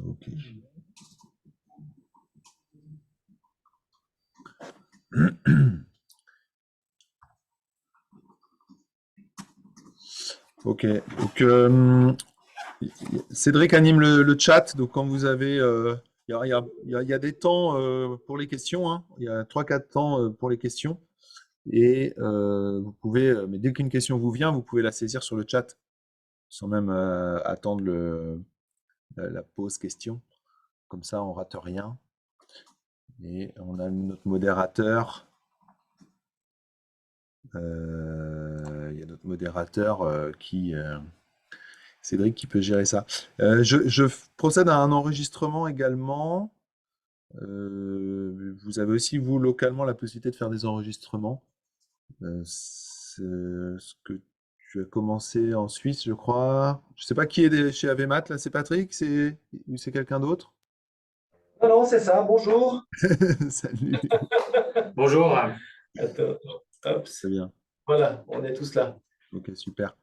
Ok. Ok. Donc, Cédric anime le chat. Donc, quand vous avez, il y a des temps pour les questions, hein. Il y a 3-4 temps pour les questions. Et vous pouvez, mais dès qu'une question vous vient, vous pouvez la saisir sur le chat, sans même attendre la pause question. Comme ça, on rate rien. Et on a notre modérateur. Il y a notre modérateur Cédric, qui peut gérer ça. Je procède à un enregistrement également. Vous avez aussi, vous, localement, la possibilité de faire des enregistrements. C'est ce que tu as commencé en Suisse, je crois. Je sais pas qui est chez Avemat, là, c'est Patrick, ou c'est quelqu'un d'autre? Non, non, c'est ça, bonjour. Salut, Bonjour. Attends, hop, très bien. voilà, on est tous là. Ok, super.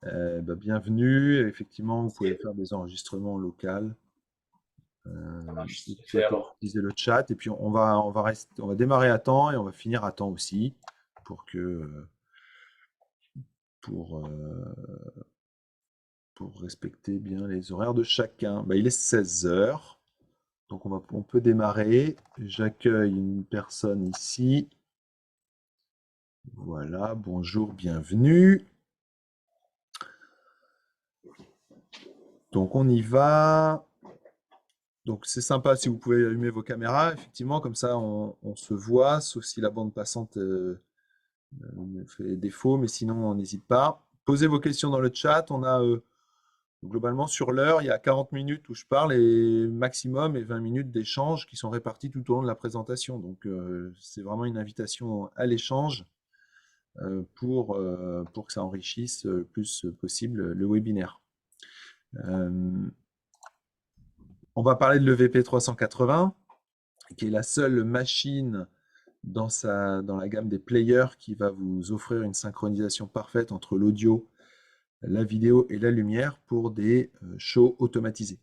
Bienvenue. Effectivement, vous pouvez faire des enregistrements locaux. Vous C'est pouvez fait toujours alors. utiliser le chat et puis on va démarrer à temps et on va finir à temps aussi pour que pour, euh, pour respecter bien les horaires de chacun. Bah, il est 16 heures, donc on peut démarrer. J'accueille une personne ici. Voilà, bonjour, bienvenue. Donc on y va. Donc c'est sympa si vous pouvez allumer vos caméras, effectivement, comme ça on se voit, sauf si la bande passante me fait défaut, mais sinon on n'hésite pas. Posez vos questions dans le chat. On a globalement sur l'heure, il y a 40 minutes où je parle et maximum et 20 minutes d'échange qui sont répartis tout au long de la présentation. Donc c'est vraiment une invitation à l'échange pour que ça enrichisse le plus possible le webinaire. On va parler de l'EVP 380, qui est la seule machine dans la gamme des players qui va vous offrir une synchronisation parfaite entre l'audio, la vidéo et la lumière pour des shows automatisés.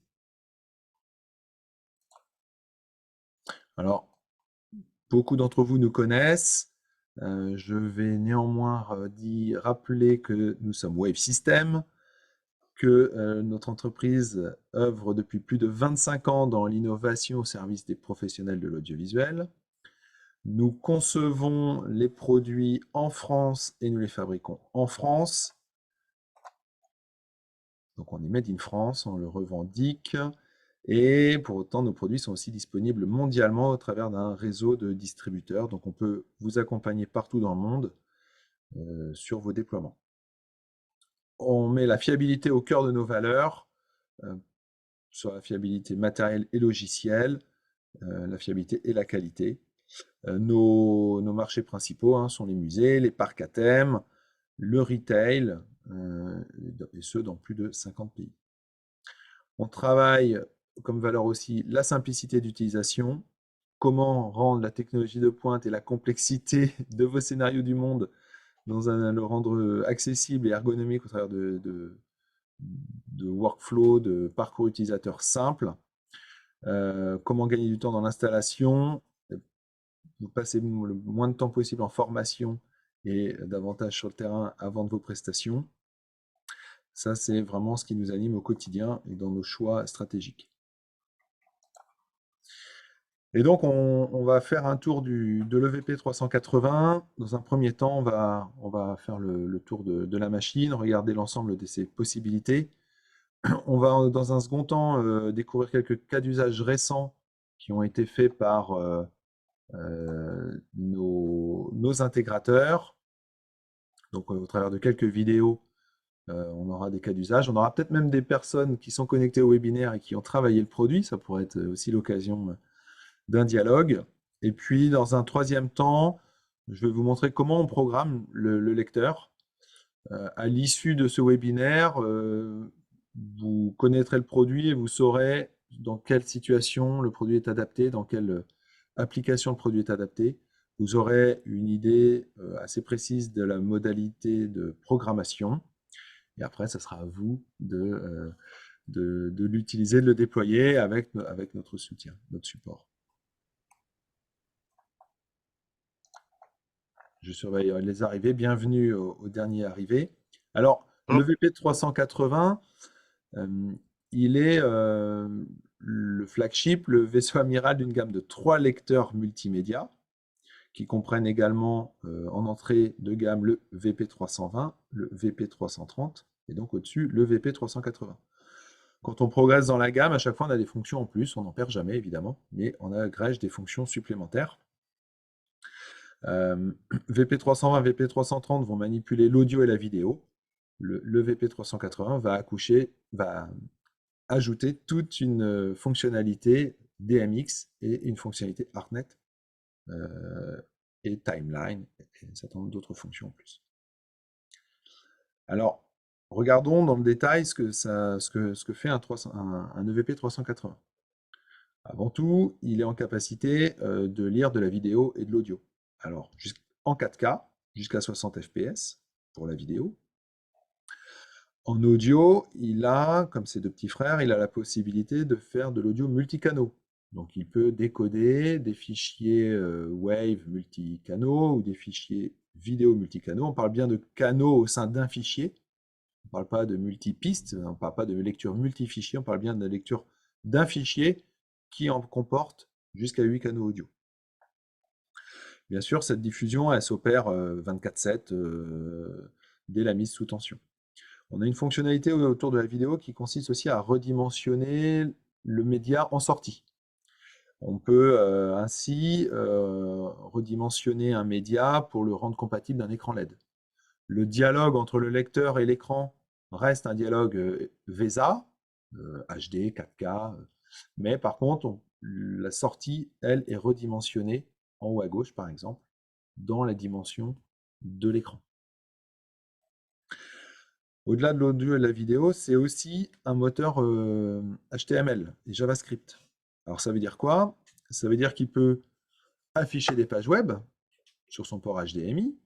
Alors, beaucoup d'entre vous nous connaissent. Je vais néanmoins rappeler que nous sommes Wave System, que notre entreprise œuvre depuis plus de 25 ans dans l'innovation au service des professionnels de l'audiovisuel. Nous concevons les produits en France et nous les fabriquons en France. Donc on est made in France, on le revendique. Et pour autant, nos produits sont aussi disponibles mondialement au travers d'un réseau de distributeurs. Donc on peut vous accompagner partout dans le monde sur vos déploiements. On met la fiabilité au cœur de nos valeurs, sur la fiabilité matérielle et logicielle, la fiabilité et la qualité. Nos marchés principaux sont les musées, les parcs à thème, le retail, et ce dans plus de 50 pays. On travaille comme valeur aussi la simplicité d'utilisation, comment rendre la technologie de pointe et la complexité de vos scénarios du monde le rendre accessible et ergonomique au travers de workflow, de parcours utilisateur simples. Comment gagner du temps dans l'installation, vous passez le moins de temps possible en formation et davantage sur le terrain avant de vos prestations. Ça, c'est vraiment ce qui nous anime au quotidien et dans nos choix stratégiques. Et donc, on va faire un tour de l'EVP 380. Dans un premier temps, on va faire le tour de la machine, regarder l'ensemble de ses possibilités. On va, dans un second temps, découvrir quelques cas d'usage récents qui ont été faits par nos intégrateurs. Donc, au travers de quelques vidéos, on aura des cas d'usage. On aura peut-être même des personnes qui sont connectées au webinaire et qui ont travaillé le produit. Ça pourrait être aussi l'occasion d'un dialogue. Et puis, dans un troisième temps, je vais vous montrer comment on programme le lecteur. À l'issue de ce webinaire, vous connaîtrez le produit et vous saurez dans quelle situation le produit est adapté, dans quelle application le produit est adapté. Vous aurez une idée assez précise de la modalité de programmation. Et après, ça sera à vous de l'utiliser, de le déployer avec notre soutien, notre support. Je surveille les arrivées. Bienvenue au dernier arrivé. Alors, le VP380, il est le flagship, le vaisseau amiral d'une gamme de 3 lecteurs multimédia qui comprennent également en entrée de gamme le VP320, le VP330 et donc au-dessus le VP380. Quand on progresse dans la gamme, à chaque fois on a des fonctions en plus, on n'en perd jamais évidemment, mais on agrège des fonctions supplémentaires. VP320, VP330 vont manipuler l'audio et la vidéo. Le VP380 va ajouter toute une fonctionnalité DMX et une fonctionnalité ArtNet et Timeline et un certain nombre d'autres fonctions en plus. Alors, regardons dans le détail ce que fait un EVP 380. Avant tout, il est en capacité de lire de la vidéo et de l'audio. Alors, en 4K, jusqu'à 60 fps pour la vidéo. En audio, il a, comme ses deux petits frères, il a la possibilité de faire de l'audio multicanaux. Donc, il peut décoder des fichiers WAV multicanaux ou des fichiers vidéo multicanaux. On parle bien de canaux au sein d'un fichier. On ne parle pas de multipistes, on ne parle pas de lecture multifichier, on parle bien de la lecture d'un fichier qui en comporte jusqu'à 8 canaux audio. Bien sûr, cette diffusion, elle s'opère 24/7 dès la mise sous tension. On a une fonctionnalité autour de la vidéo qui consiste aussi à redimensionner le média en sortie. On peut ainsi redimensionner un média pour le rendre compatible d'un écran LED. Le dialogue entre le lecteur et l'écran reste un dialogue VESA, HD, 4K, mais par contre, la sortie, elle, est redimensionnée en haut à gauche, par exemple, dans la dimension de l'écran. Au-delà de l'audio et de la vidéo, c'est aussi un moteur HTML et JavaScript. Alors ça veut dire quoi? Ça veut dire qu'il peut afficher des pages web sur son port HDMI,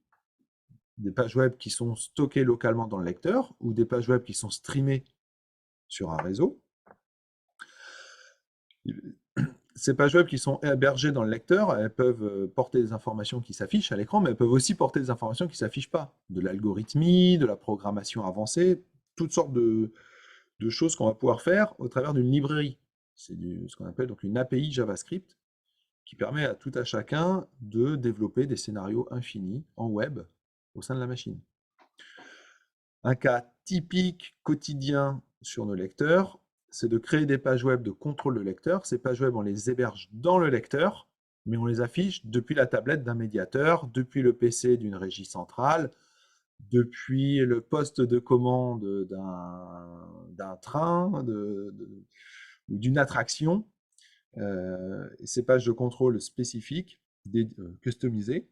des pages web qui sont stockées localement dans le lecteur ou des pages web qui sont streamées sur un réseau. Ces pages web qui sont hébergées dans le lecteur, elles peuvent porter des informations qui s'affichent à l'écran, mais elles peuvent aussi porter des informations qui ne s'affichent pas. De l'algorithmie, de la programmation avancée, toutes sortes de choses qu'on va pouvoir faire au travers d'une librairie. C'est ce qu'on appelle donc une API JavaScript qui permet à tout à chacun de développer des scénarios infinis en web au sein de la machine. Un cas typique quotidien sur nos lecteurs, c'est de créer des pages web de contrôle de lecteur. Ces pages web, on les héberge dans le lecteur, mais on les affiche depuis la tablette d'un médiateur, depuis le PC d'une régie centrale, depuis le poste de commande d'un train ou d'une attraction. Ces pages de contrôle spécifiques, customisées,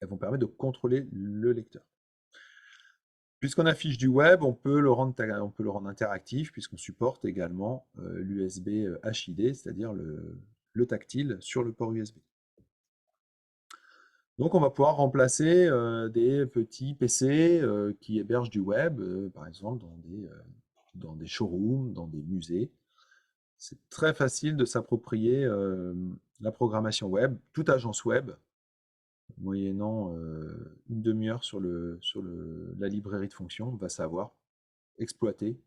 elles vont permettre de contrôler le lecteur. Puisqu'on affiche du web, on peut le rendre interactif, puisqu'on supporte également l'USB HID, c'est-à-dire le tactile sur le port USB. Donc on va pouvoir remplacer des petits PC qui hébergent du web, par exemple dans des showrooms, dans des musées. C'est très facile de s'approprier la programmation web, toute agence web, moyennant une demi-heure sur la librairie de fonctions, va savoir exploiter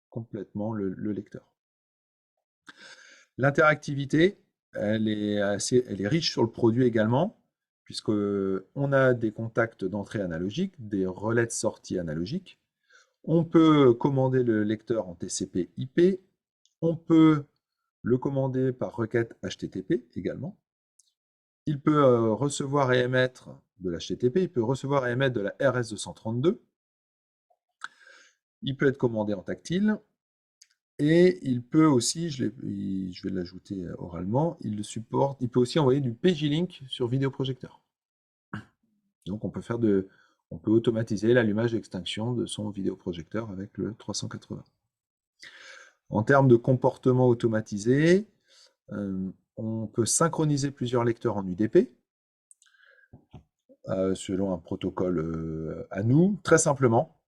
complètement le lecteur. L'interactivité, elle est riche sur le produit également, puisqu'on a des contacts d'entrée analogiques, des relais de sortie analogiques. On peut commander le lecteur en TCP/IP. On peut le commander par requête HTTP également. Il peut recevoir et émettre de l'HTTP, il peut recevoir et émettre de la RS-232. Il peut être commandé en tactile. Et il peut aussi, je vais l'ajouter oralement, il peut aussi envoyer du PJ-Link sur vidéoprojecteur. Donc on peut automatiser l'allumage d'extinction de son vidéoprojecteur avec le 380. En termes de comportement automatisé, on peut synchroniser plusieurs lecteurs en UDP selon un protocole à nous, très simplement.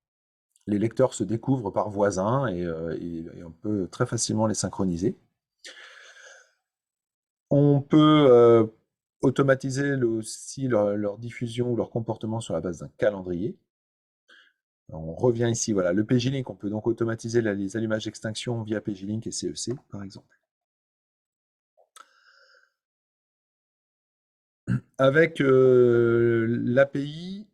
Les lecteurs se découvrent par voisins et on peut très facilement les synchroniser. On peut automatiser aussi leur diffusion ou leur comportement sur la base d'un calendrier. On revient ici, voilà, le PG-Link, on peut donc automatiser les allumages d'extinction via PG-Link et CEC, par exemple. Avec l'API,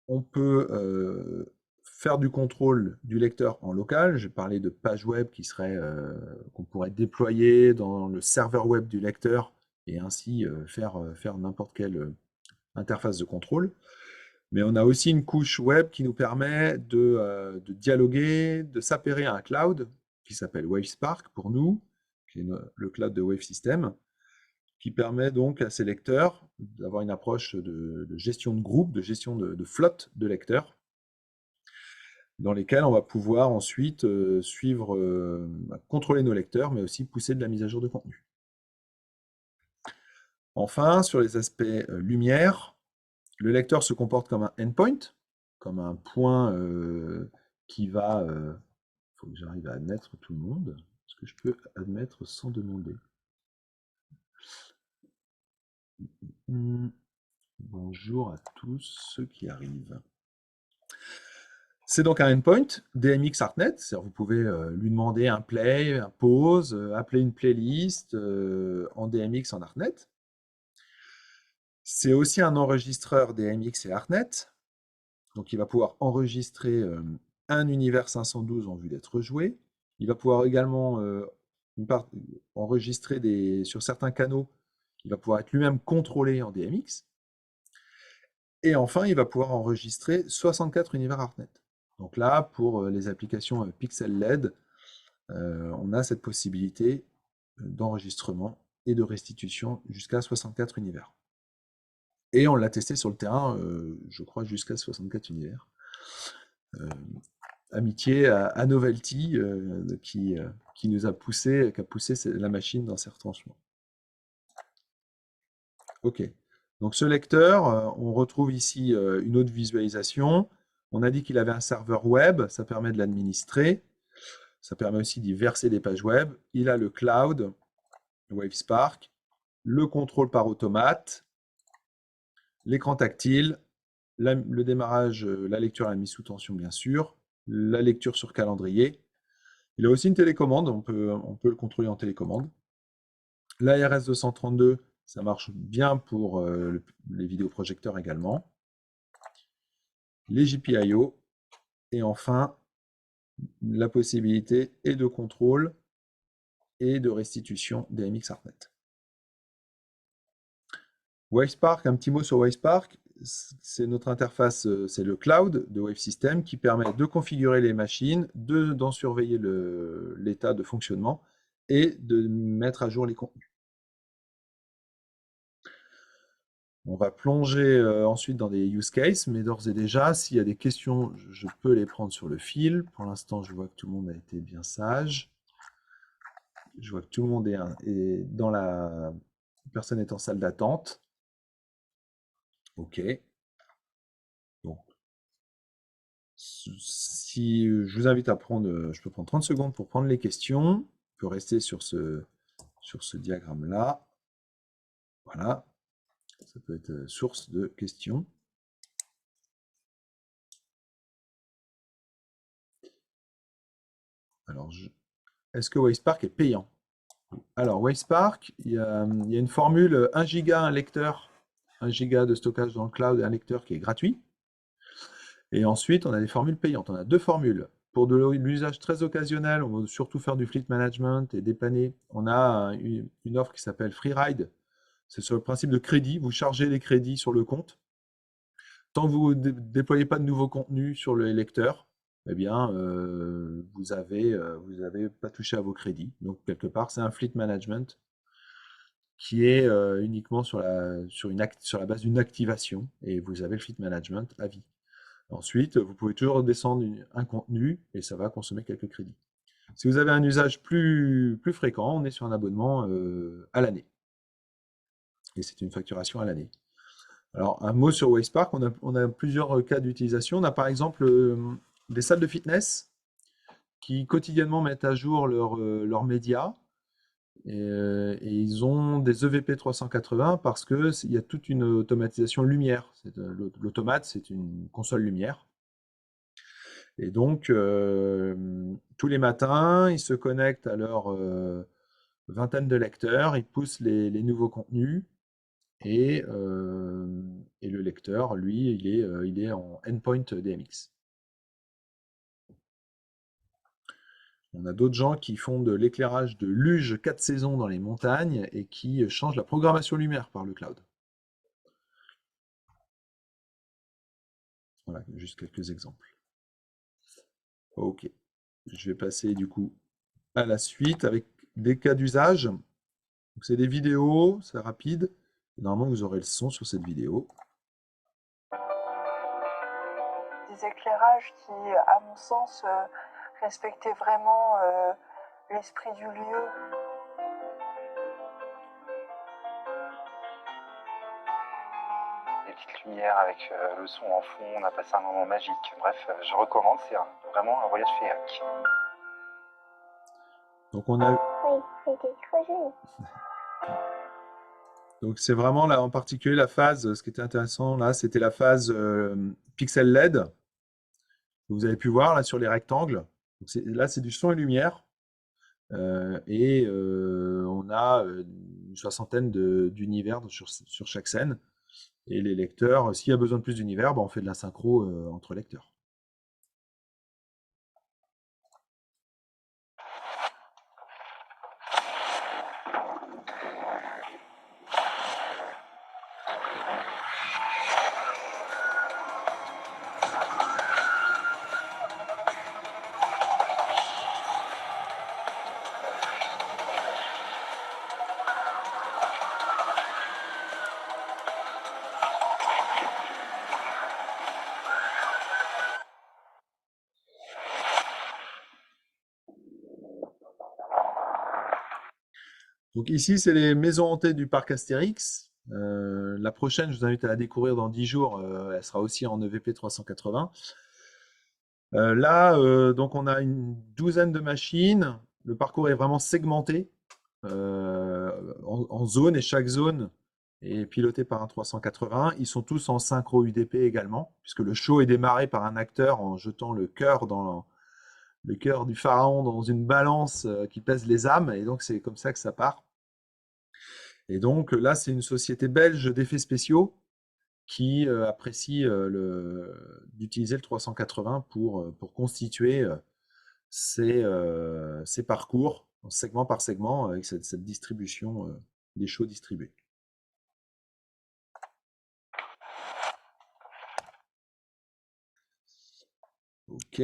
on peut faire du contrôle du lecteur en local. J'ai parlé de pages web qu'on pourrait déployer dans le serveur web du lecteur et ainsi faire n'importe quelle interface de contrôle. Mais on a aussi une couche web qui nous permet de dialoguer, de s'appairer à un cloud qui s'appelle WaveSpark pour nous, qui est le cloud de Wave System, qui permet donc à ces lecteurs d'avoir une approche de gestion de groupe, de gestion de flotte de lecteurs, dans lesquels on va pouvoir ensuite contrôler nos lecteurs, mais aussi pousser de la mise à jour de contenu. Enfin, sur les aspects lumière, le lecteur se comporte comme un endpoint, comme un point qui va... Il faut que j'arrive à admettre tout le monde. Est-ce que je peux admettre sans demander? Bonjour à tous ceux qui arrivent. C'est donc un endpoint DMX Artnet, c'est-à-dire vous pouvez lui demander un play, un pause, appeler une playlist en DMX en Artnet. C'est aussi un enregistreur DMX et Artnet, donc il va pouvoir enregistrer un univers 512 en vue d'être joué. Il va pouvoir également enregistrer sur certains canaux, il va pouvoir être lui-même contrôlé en DMX. Et enfin, il va pouvoir enregistrer 64 univers Artnet. Donc là, pour les applications Pixel LED, on a cette possibilité d'enregistrement et de restitution jusqu'à 64 univers. Et on l'a testé sur le terrain, je crois, jusqu'à 64 univers. Amitié à Novelty, qui nous a poussé, qui a poussé la machine dans ses retranchements. OK. Donc ce lecteur, on retrouve ici une autre visualisation. On a dit qu'il avait un serveur web, ça permet de l'administrer. Ça permet aussi d'y verser des pages web. Il a le cloud, WaveSpark, le contrôle par automate, l'écran tactile, le démarrage, la lecture et la mise sous tension, bien sûr, la lecture sur calendrier. Il a aussi une télécommande, on peut le contrôler en télécommande. L'ARS 232, ça marche bien pour les vidéoprojecteurs également. Les GPIO. Et enfin, la possibilité et de contrôle et de restitution DMX Artnet. WaveSpark, un petit mot sur WaveSpark, c'est notre interface, c'est le cloud de Wave System qui permet de configurer les machines, d'en surveiller l'état de fonctionnement et de mettre à jour les contenus. On va plonger ensuite dans des use cases, mais d'ores et déjà, s'il y a des questions, je peux les prendre sur le fil. Pour l'instant, je vois que tout le monde a été bien sage. Je vois que tout le monde est dans la... Personne est en salle d'attente. OK. Donc, si je vous invite à prendre, je peux prendre 30 secondes pour prendre les questions. On peut rester sur ce diagramme-là. Voilà. Ça peut être source de questions. Alors, est-ce que WaveSpark est payant? Alors, WaveSpark, il y a une formule 1 giga, un lecteur, 1 giga de stockage dans le cloud et un lecteur qui est gratuit. Et ensuite, on a des formules payantes. On a deux formules. Pour de l'usage très occasionnel, on va surtout faire du fleet management et dépanner. On a une offre qui s'appelle Freeride. C'est sur le principe de crédit. Vous chargez les crédits sur le compte. Tant que vous ne déployez pas de nouveaux contenus sur le lecteur, eh bien, vous avez pas touché à vos crédits. Donc, quelque part, c'est un fleet management qui est uniquement sur la base d'une activation. Et vous avez le fleet management à vie. Ensuite, vous pouvez toujours descendre un contenu et ça va consommer quelques crédits. Si vous avez un usage plus fréquent, on est sur un abonnement à l'année. Et c'est une facturation à l'année. Alors, un mot sur WaveSpark, on a plusieurs cas d'utilisation. On a par exemple des salles de fitness qui quotidiennement mettent à jour leurs médias. Et ils ont des EVP 380 parce qu'il y a toute une automatisation lumière. L'automate, c'est une console lumière. Et donc, tous les matins, ils se connectent à leur vingtaine de lecteurs, ils poussent les nouveaux contenus et le lecteur, lui, il est en endpoint DMX. On a d'autres gens qui font de l'éclairage de luge 4 saisons dans les montagnes et qui changent la programmation lumière par le cloud. Voilà, juste quelques exemples. Ok, je vais passer du coup à la suite avec des cas d'usage. C'est des vidéos, c'est rapide. Normalement, vous aurez le son sur cette vidéo. Des éclairages qui, à mon sens, respectaient vraiment l'esprit du lieu. Des petites lumières avec le son en fond, on a passé un moment magique. Bref, je recommande, c'est vraiment un voyage féerique. Donc on a... Oui, c'était trop joli. Donc c'est vraiment là en particulier la phase, ce qui était intéressant là, c'était la phase pixel LED. Vous avez pu voir là sur les rectangles. Là c'est du son et lumière. On a une soixantaine d'univers sur chaque scène. Et les lecteurs, s'il y a besoin de plus d'univers, on fait de la synchro entre lecteurs. Donc ici, c'est les maisons hantées du parc Astérix. La prochaine, je vous invite à la découvrir dans 10 jours. Elle sera aussi en EVP 380. Là, donc on a une douzaine de machines. Le parcours est vraiment segmenté en zones et chaque zone est pilotée par un 380. Ils sont tous en synchro UDP également, puisque le show est démarré par un acteur en jetant le cœur du pharaon dans une balance qui pèse les âmes. Et donc c'est comme ça que ça part. Et donc là, c'est une société belge d'effets spéciaux qui apprécie d'utiliser le 380 pour constituer ces parcours segment par segment avec cette distribution des shows distribués. Ok.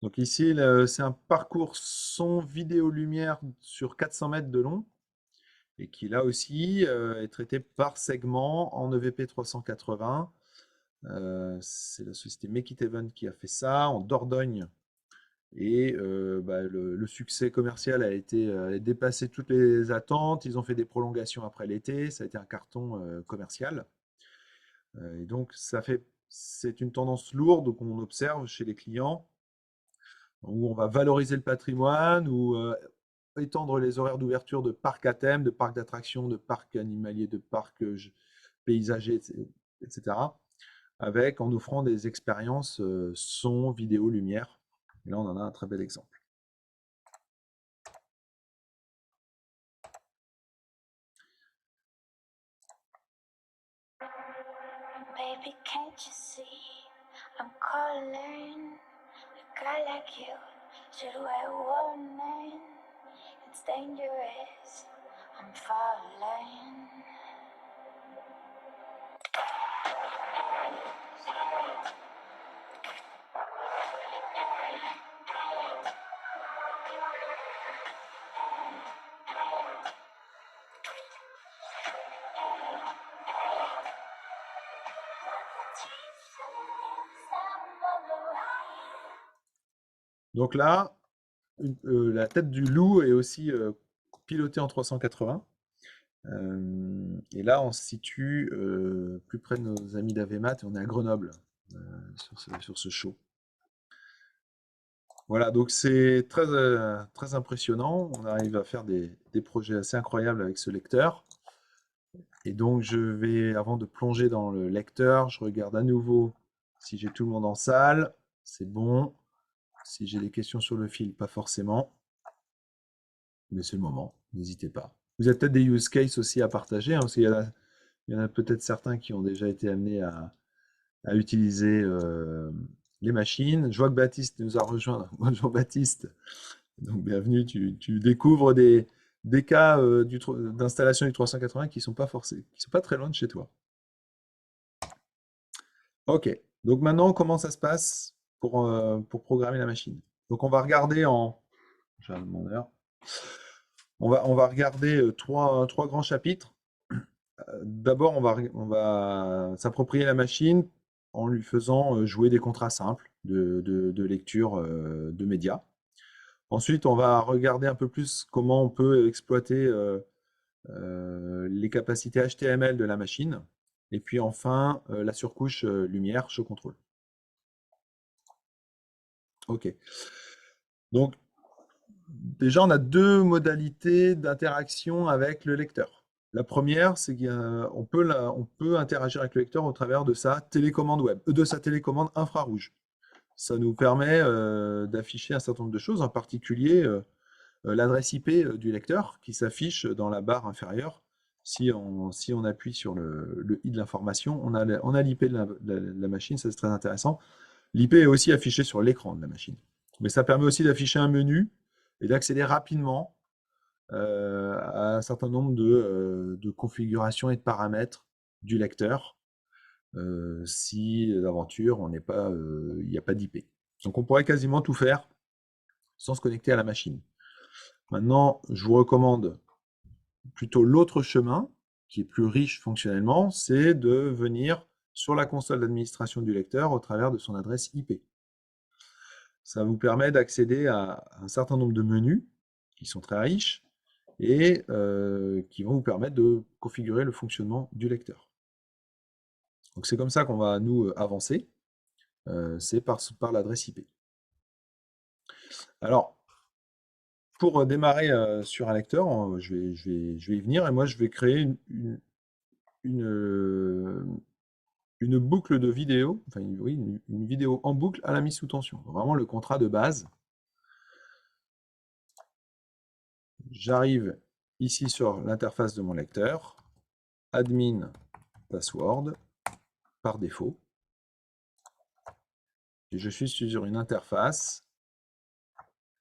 Donc ici, c'est un parcours son, vidéo, lumière sur 400 mètres de long et qui là aussi est traité par segment en EVP 380. C'est la société Make It Event qui a fait ça en Dordogne. Et le succès commercial a dépassé toutes les attentes. Ils ont fait des prolongations après l'été. Ça a été un carton commercial. Et donc, c'est une tendance lourde qu'on observe chez les clients où on va valoriser le patrimoine, ou étendre les horaires d'ouverture de parcs à thème, de parcs d'attractions, de parcs animaliers, de parcs paysagers, etc. En offrant des expériences son, vidéo, lumière. Et là, on en a un très bel exemple. Baby, can't you see I'm calling a guy like you? Silhouette warning, it's dangerous. I'm falling. Donc là, la tête du loup est aussi pilotée en 380. Et là, on se situe plus près de nos amis d'Avemat et on est à Grenoble sur ce show. Voilà, donc c'est très impressionnant. On arrive à faire des projets assez incroyables avec ce lecteur. Et donc, je vais, avant de plonger dans le lecteur, je regarde à nouveau si j'ai tout le monde en salle. C'est bon. Si j'ai des questions sur le fil, pas forcément. Mais c'est le moment, n'hésitez pas. Vous avez peut-être des use cases aussi à partager, hein, parce qu'il y en a peut-être certains qui ont déjà été amenés à utiliser les machines. Je vois que Baptiste nous a rejoint. Bonjour Baptiste. Donc bienvenue, tu découvres des cas d'installation du 380 qui ne sont pas très loin de chez toi. Ok, donc maintenant comment ça se passe pour programmer la machine. Donc on va regarder j'ai un demandeur. On va regarder trois grands chapitres. D'abord, on va s'approprier la machine en lui faisant jouer des contrats simples de lecture de médias. Ensuite, on va regarder un peu plus comment on peut exploiter les capacités HTML de la machine. Et puis enfin, la surcouche lumière, show control. Ok. Donc, déjà, on a deux modalités d'interaction avec le lecteur. La première, c'est qu'on peut interagir avec le lecteur au travers de sa télécommande web, de sa télécommande infrarouge. Ça nous permet d'afficher un certain nombre de choses, en particulier l'adresse IP du lecteur qui s'affiche dans la barre inférieure. Si on appuie sur le i de l'information, on a l'IP de la machine, ça c'est très intéressant. L'IP est aussi affiché sur l'écran de la machine. Mais ça permet aussi d'afficher un menu et d'accéder rapidement à un certain nombre de configurations et de paramètres du lecteur si d'aventure il n'y a pas d'IP. Donc on pourrait quasiment tout faire sans se connecter à la machine. Maintenant, je vous recommande plutôt l'autre chemin, qui est plus riche fonctionnellement, c'est de venir sur la console d'administration du lecteur au travers de son adresse IP. Ça vous permet d'accéder à un certain nombre de menus qui sont très riches et qui vont vous permettre de configurer le fonctionnement du lecteur. Donc c'est comme ça qu'on va nous avancer, c'est par l'adresse IP. Alors, pour démarrer sur un lecteur, je vais y venir et moi je vais créer une boucle de vidéo, enfin une vidéo en boucle à la mise sous tension. Vraiment le contrat de base. J'arrive ici sur l'interface de mon lecteur, admin password, par défaut. Et je suis sur une interface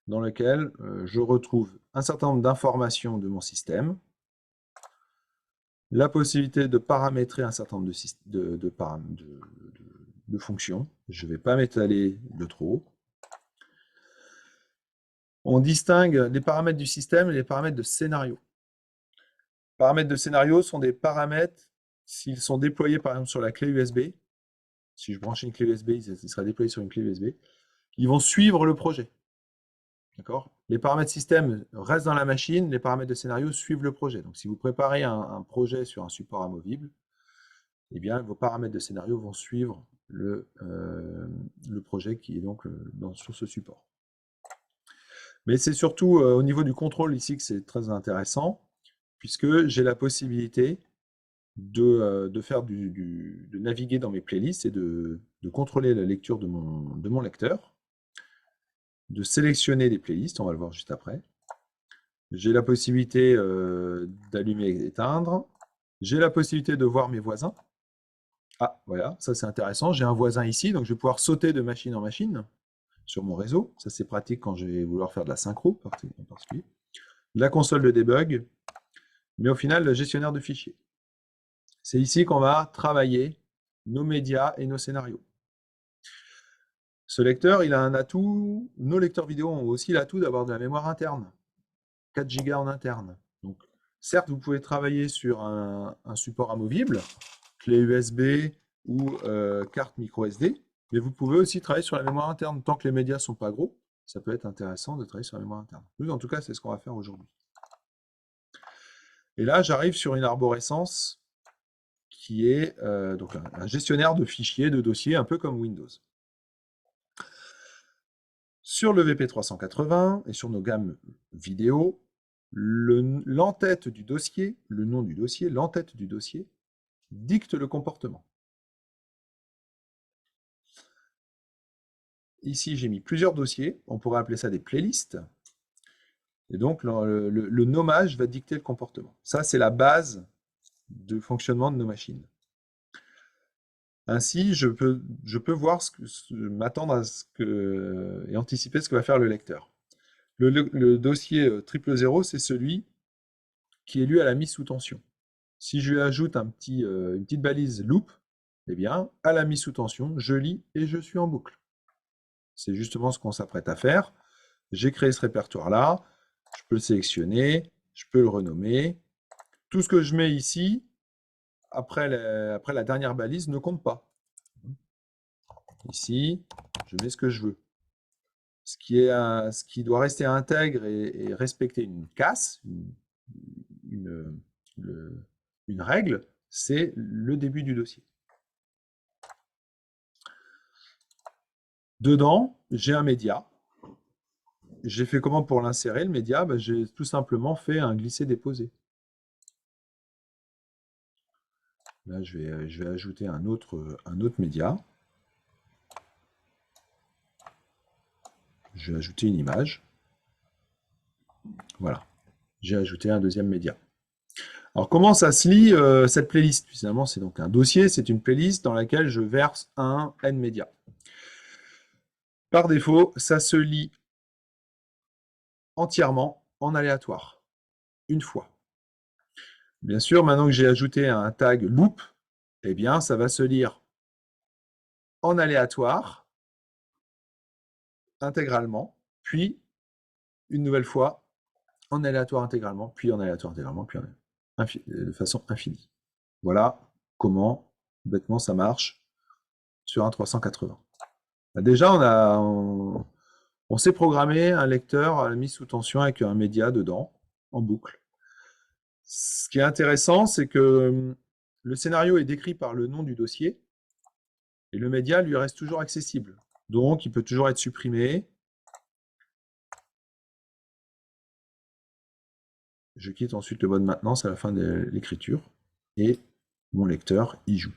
dans laquelle je retrouve un certain nombre d'informations de mon système, la possibilité de paramétrer un certain nombre de fonctions. Je ne vais pas m'étaler de trop. On distingue les paramètres du système et les paramètres de scénario. Les paramètres de scénario sont des paramètres, s'ils sont déployés par exemple sur la clé USB, si je branche une clé USB, il sera déployé sur une clé USB, ils vont suivre le projet. D'accord ? Les paramètres système restent dans la machine, les paramètres de scénario suivent le projet. Donc si vous préparez un projet sur un support amovible, eh bien, vos paramètres de scénario vont suivre le projet qui est donc sur ce support. Mais c'est surtout au niveau du contrôle ici que c'est très intéressant, puisque j'ai la possibilité de naviguer dans mes playlists et de contrôler la lecture de mon lecteur, de sélectionner des playlists, on va le voir juste après. J'ai la possibilité d'allumer et d'éteindre. J'ai la possibilité de voir mes voisins. Ah, voilà, ça c'est intéressant. J'ai un voisin ici, donc je vais pouvoir sauter de machine en machine. sur mon réseau. Ça, c'est pratique quand je vais vouloir faire de la synchro en particulier. La console de debug, mais au final, le gestionnaire de fichiers. C'est ici qu'on va travailler nos médias et nos scénarios. Ce lecteur, il a un atout. Nos lecteurs vidéo ont aussi l'atout d'avoir de la mémoire interne. 4 Go en interne. Donc, certes, vous pouvez travailler sur un support amovible, clé USB ou carte micro SD, mais vous pouvez aussi travailler sur la mémoire interne. Tant que les médias ne sont pas gros, ça peut être intéressant de travailler sur la mémoire interne. Nous, en tout cas, c'est ce qu'on va faire aujourd'hui. Et là, j'arrive sur une arborescence qui est donc un gestionnaire de fichiers, de dossiers, un peu comme Windows. Sur le VP380 et sur nos gammes vidéo, l'entête du dossier, le nom du dossier, l'entête du dossier, dicte le comportement. Ici, j'ai mis plusieurs dossiers. On pourrait appeler ça des playlists. Et donc, le nommage va dicter le comportement. Ça, c'est la base de fonctionnement de nos machines. Ainsi, je peux voir m'attendre à et anticiper ce que va faire le lecteur. Le dossier 000, c'est celui qui est lu à la mise sous tension. Si je lui ajoute une petite balise loop, eh bien, à la mise sous tension, je lis et je suis en boucle. C'est justement ce qu'on s'apprête à faire. J'ai créé ce répertoire-là, je peux le sélectionner, je peux le renommer. Tout ce que je mets ici, après la dernière balise, ne compte pas. Ici, je mets ce que je veux. Ce qui doit rester intègre et respecter une casse, une règle, c'est le début du dossier. Dedans, j'ai un média. J'ai fait comment pour l'insérer, le média? J'ai tout simplement fait un glisser-déposer. Là, je vais ajouter un autre média. Je vais ajouter une image. Voilà. J'ai ajouté un deuxième média. Alors, comment ça se lit, cette playlist? Finalement, c'est donc un dossier, c'est une playlist dans laquelle je verse un N média. Par défaut, ça se lit entièrement en aléatoire, une fois. Bien sûr, maintenant que j'ai ajouté un tag loop, eh bien, ça va se lire en aléatoire, intégralement, puis une nouvelle fois en aléatoire intégralement, puis en aléatoire intégralement, puis de façon infinie. Voilà comment, bêtement, ça marche sur un 380. Déjà, on sait programmer un lecteur à la mise sous tension avec un média dedans, en boucle. Ce qui est intéressant, c'est que le scénario est décrit par le nom du dossier, et le média lui reste toujours accessible. Donc, il peut toujours être supprimé. Je quitte ensuite le mode maintenance à la fin de l'écriture, et mon lecteur y joue.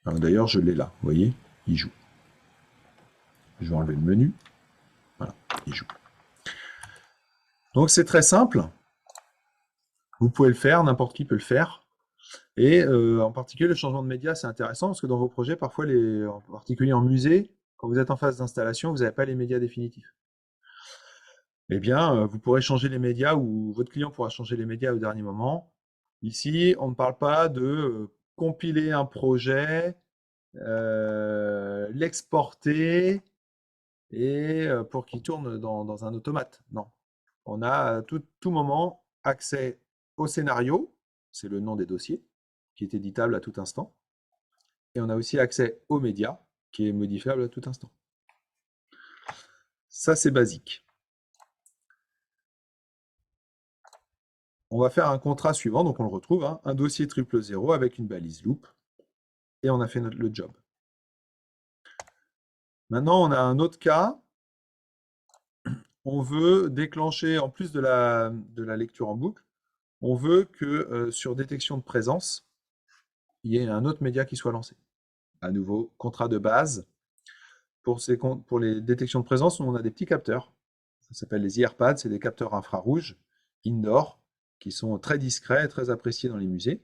D'ailleurs, je l'ai là, vous voyez, il joue. Je vais enlever le menu. Voilà, il joue. Donc, c'est très simple. Vous pouvez le faire, n'importe qui peut le faire. Et en particulier, le changement de média, c'est intéressant parce que dans vos projets, parfois, en particulier en musée, quand vous êtes en phase d'installation, vous n'avez pas les médias définitifs. Eh bien, vous pourrez changer les médias ou votre client pourra changer les médias au dernier moment. Ici, on ne parle pas de compiler un projet, l'exporter et pour qu'il tourne dans un automate. Non. On a à tout moment accès au scénario, c'est le nom des dossiers, qui est éditable à tout instant. Et on a aussi accès aux médias, qui est modifiable à tout instant. Ça, c'est basique. On va faire un contrat suivant, donc on le retrouve, hein, un dossier 000 avec une balise loop, et on a fait le job. Maintenant, on a un autre cas. On veut déclencher, en plus de la lecture en boucle, on veut que sur détection de présence, il y ait un autre média qui soit lancé. À nouveau, contrat de base. Pour les détections de présence, on a des petits capteurs. Ça s'appelle les IRPAD, c'est des capteurs infrarouges, indoor, qui sont très discrets et très appréciés dans les musées.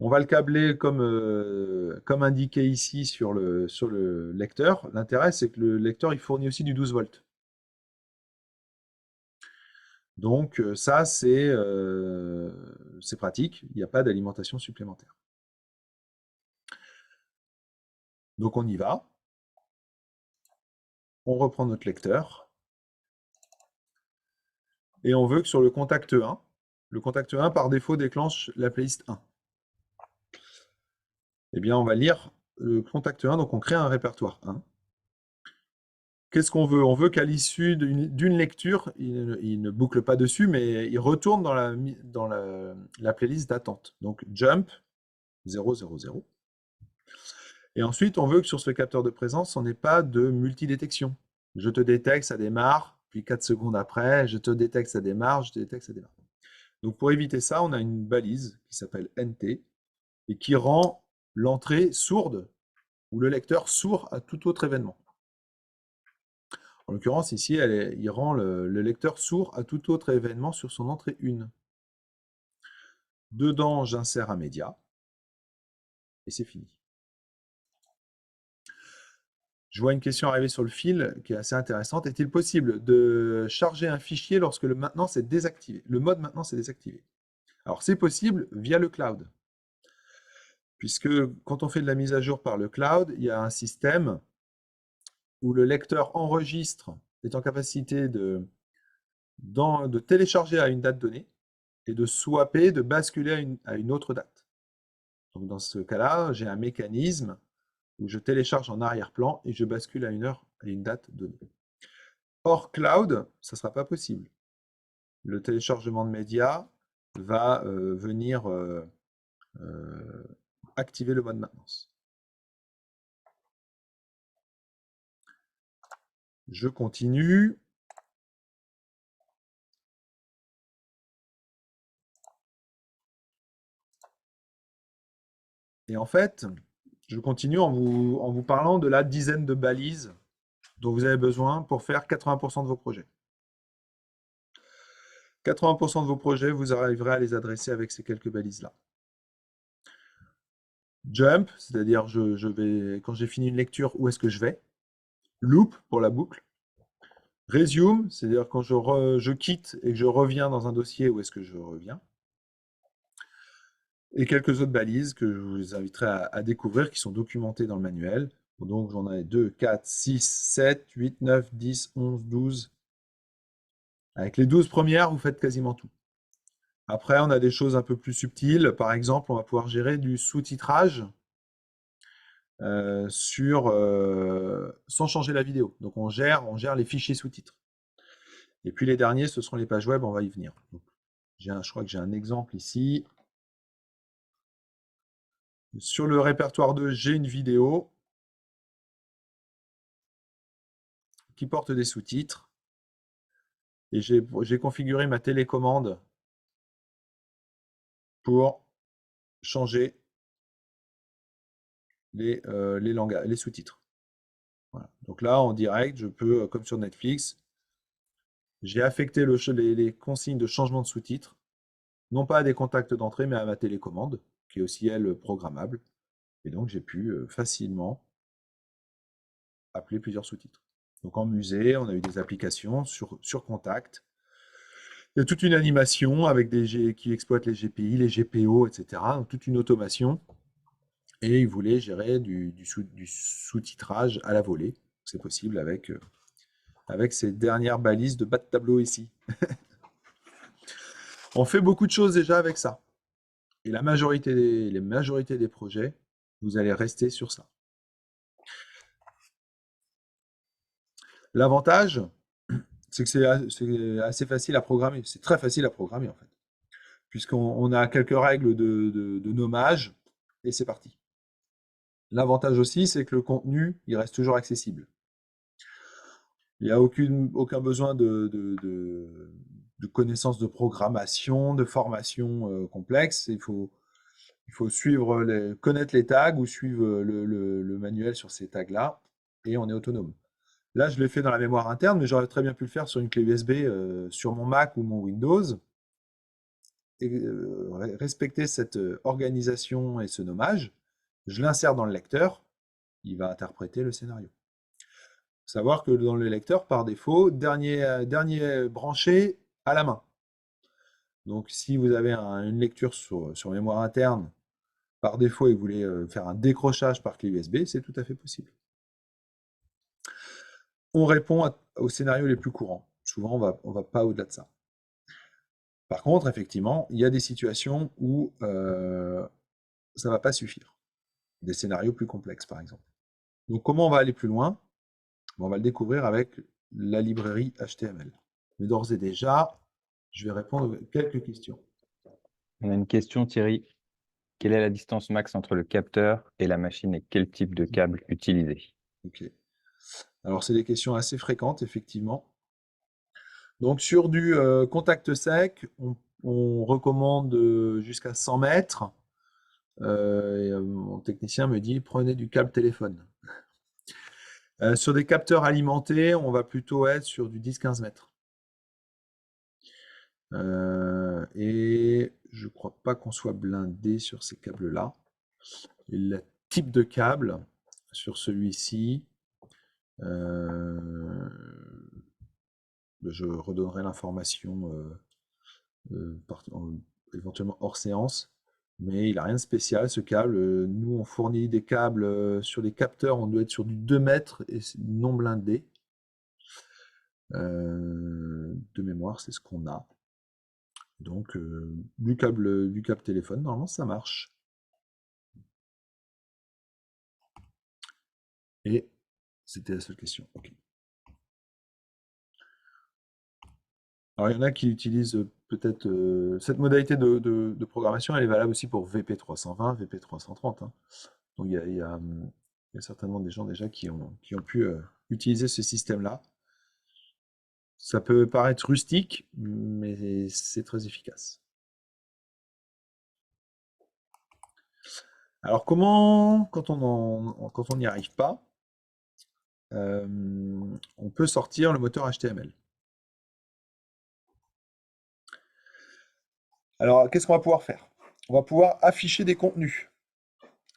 On va le câbler comme indiqué ici sur le lecteur. L'intérêt, c'est que le lecteur, il fournit aussi du 12 volts. Donc ça, c'est pratique. Il n'y a pas d'alimentation supplémentaire. Donc on y va. On reprend notre lecteur. Et on veut que sur le contact 1, le contact 1 par défaut déclenche la playlist 1. Eh bien, on va lire le contact 1, donc on crée un répertoire 1. Qu'est-ce qu'on veut? On veut qu'à l'issue d'une lecture, il ne boucle pas dessus, mais il retourne dans la playlist d'attente. Donc jump 000. Et ensuite, on veut que sur ce capteur de présence, on n'ait pas de multidétection. Je te détecte, ça démarre, puis 4 secondes après, je te détecte, ça démarre, je te détecte, ça démarre. Donc pour éviter ça, on a une balise qui s'appelle NT et qui rend l'entrée sourde ou le lecteur sourd à tout autre événement. En l'occurrence, ici, il rend le lecteur sourd à tout autre événement sur son entrée 1. Dedans, j'insère un média et c'est fini. Je vois une question arriver sur le fil qui est assez intéressante. Est-il possible de charger un fichier lorsque le maintenance est désactivé? Le mode maintenance est désactivé. Alors, c'est possible via le cloud. Puisque quand on fait de la mise à jour par le cloud, il y a un système où le lecteur enregistre, est en capacité de télécharger à une date donnée et de swapper, de basculer à une autre date. Donc dans ce cas-là, j'ai un mécanisme où je télécharge en arrière-plan et je bascule à une date donnée. Hors cloud, ça ne sera pas possible. Le téléchargement de médias va venir activer le mode maintenance. Je continue. Et en fait, je continue en vous parlant de la dizaine de balises dont vous avez besoin pour faire 80% de vos projets. 80% de vos projets, vous arriverez à les adresser avec ces quelques balises-là. Jump, c'est-à-dire je vais, quand j'ai fini une lecture, où est-ce que je vais? Loop pour la boucle. Resume, c'est-à-dire quand je quitte et que je reviens dans un dossier, où est-ce que je reviens? Et quelques autres balises que je vous inviterai à découvrir, qui sont documentées dans le manuel. Donc j'en ai 2, 4, 6, 7, 8, 9, 10, 11, 12. Avec les 12 premières, vous faites quasiment tout. Après, on a des choses un peu plus subtiles. Par exemple, on va pouvoir gérer du sous-titrage sans changer la vidéo. Donc on gère les fichiers sous-titres. Et puis les derniers, ce seront les pages web, on va y venir. Donc, je crois que j'ai un exemple ici. Sur le répertoire 2, j'ai une vidéo qui porte des sous-titres. Et j'ai configuré ma télécommande pour changer les sous-titres. Voilà. Donc là, en direct, je peux, comme sur Netflix, j'ai affecté les consignes de changement de sous-titres, non pas à des contacts d'entrée, mais à ma télécommande, qui est aussi, elle, programmable. Et donc, j'ai pu facilement appeler plusieurs sous-titres. Donc en musée, on a eu des applications sur contact. Il y a toute une animation avec qui exploite les GPI, les GPO, etc. Donc toute une automation. Et ils voulaient gérer du sous-titrage à la volée. C'est possible avec ces dernières balises de bas de tableau ici. On fait beaucoup de choses déjà avec ça. Et la majorité des projets, vous allez rester sur ça. L'avantage, c'est que c'est assez facile à programmer. C'est très facile à programmer, en fait. Puisqu'on a quelques règles de nommage, et c'est parti. L'avantage aussi, c'est que le contenu, il reste toujours accessible. Il n'y a aucun besoin de connaissances de programmation, de formation complexe. Il faut connaître les tags ou suivre le manuel sur ces tags-là, et on est autonome. Là, je l'ai fait dans la mémoire interne, mais j'aurais très bien pu le faire sur une clé USB sur mon Mac ou mon Windows. respecter cette organisation et ce nommage, je l'insère dans le lecteur, il va interpréter le scénario. Il faut savoir que dans le lecteur, par défaut, dernier branché à la main. Donc si vous avez une lecture sur mémoire interne, par défaut, et vous voulez faire un décrochage par clé USB, c'est tout à fait possible. On répond aux scénarios les plus courants. Souvent, on va pas au-delà de ça. Par contre, effectivement, il y a des situations où ça ne va pas suffire. Des scénarios plus complexes, par exemple. Donc, comment on va aller plus loin? On va le découvrir avec la librairie HTML. Mais d'ores et déjà, je vais répondre à quelques questions. On a une question, Thierry. Quelle est la distance max entre le capteur et la machine et quel type de câble utiliser? Ok. Alors, c'est des questions assez fréquentes, effectivement. Donc, sur du contact sec, on recommande jusqu'à 100 mètres. Mon technicien me dit, prenez du câble téléphone. Sur des capteurs alimentés, on va plutôt être sur du 10-15 mètres. Et je ne crois pas qu'on soit blindé sur ces câbles-là. Le type de câble sur celui-ci, je redonnerai l'information éventuellement hors séance, mais il n'a rien de spécial ce câble. Nous, on fournit des câbles sur les capteurs, on doit être sur du 2 mètres et non blindé. De mémoire, c'est ce qu'on a. Donc, du câble téléphone, normalement, ça marche. Et c'était la seule question. Ok. Alors, il y en a qui utilisent peut-être cette modalité de programmation, elle est valable aussi pour VP320, VP330. Hein. Donc, il y a certainement des gens déjà qui ont pu utiliser ce système-là. Ça peut paraître rustique, mais c'est très efficace. Alors, comment, quand on n'y arrive pas, on peut sortir le moteur HTML. Alors, qu'est-ce qu'on va pouvoir faire? On va pouvoir afficher des contenus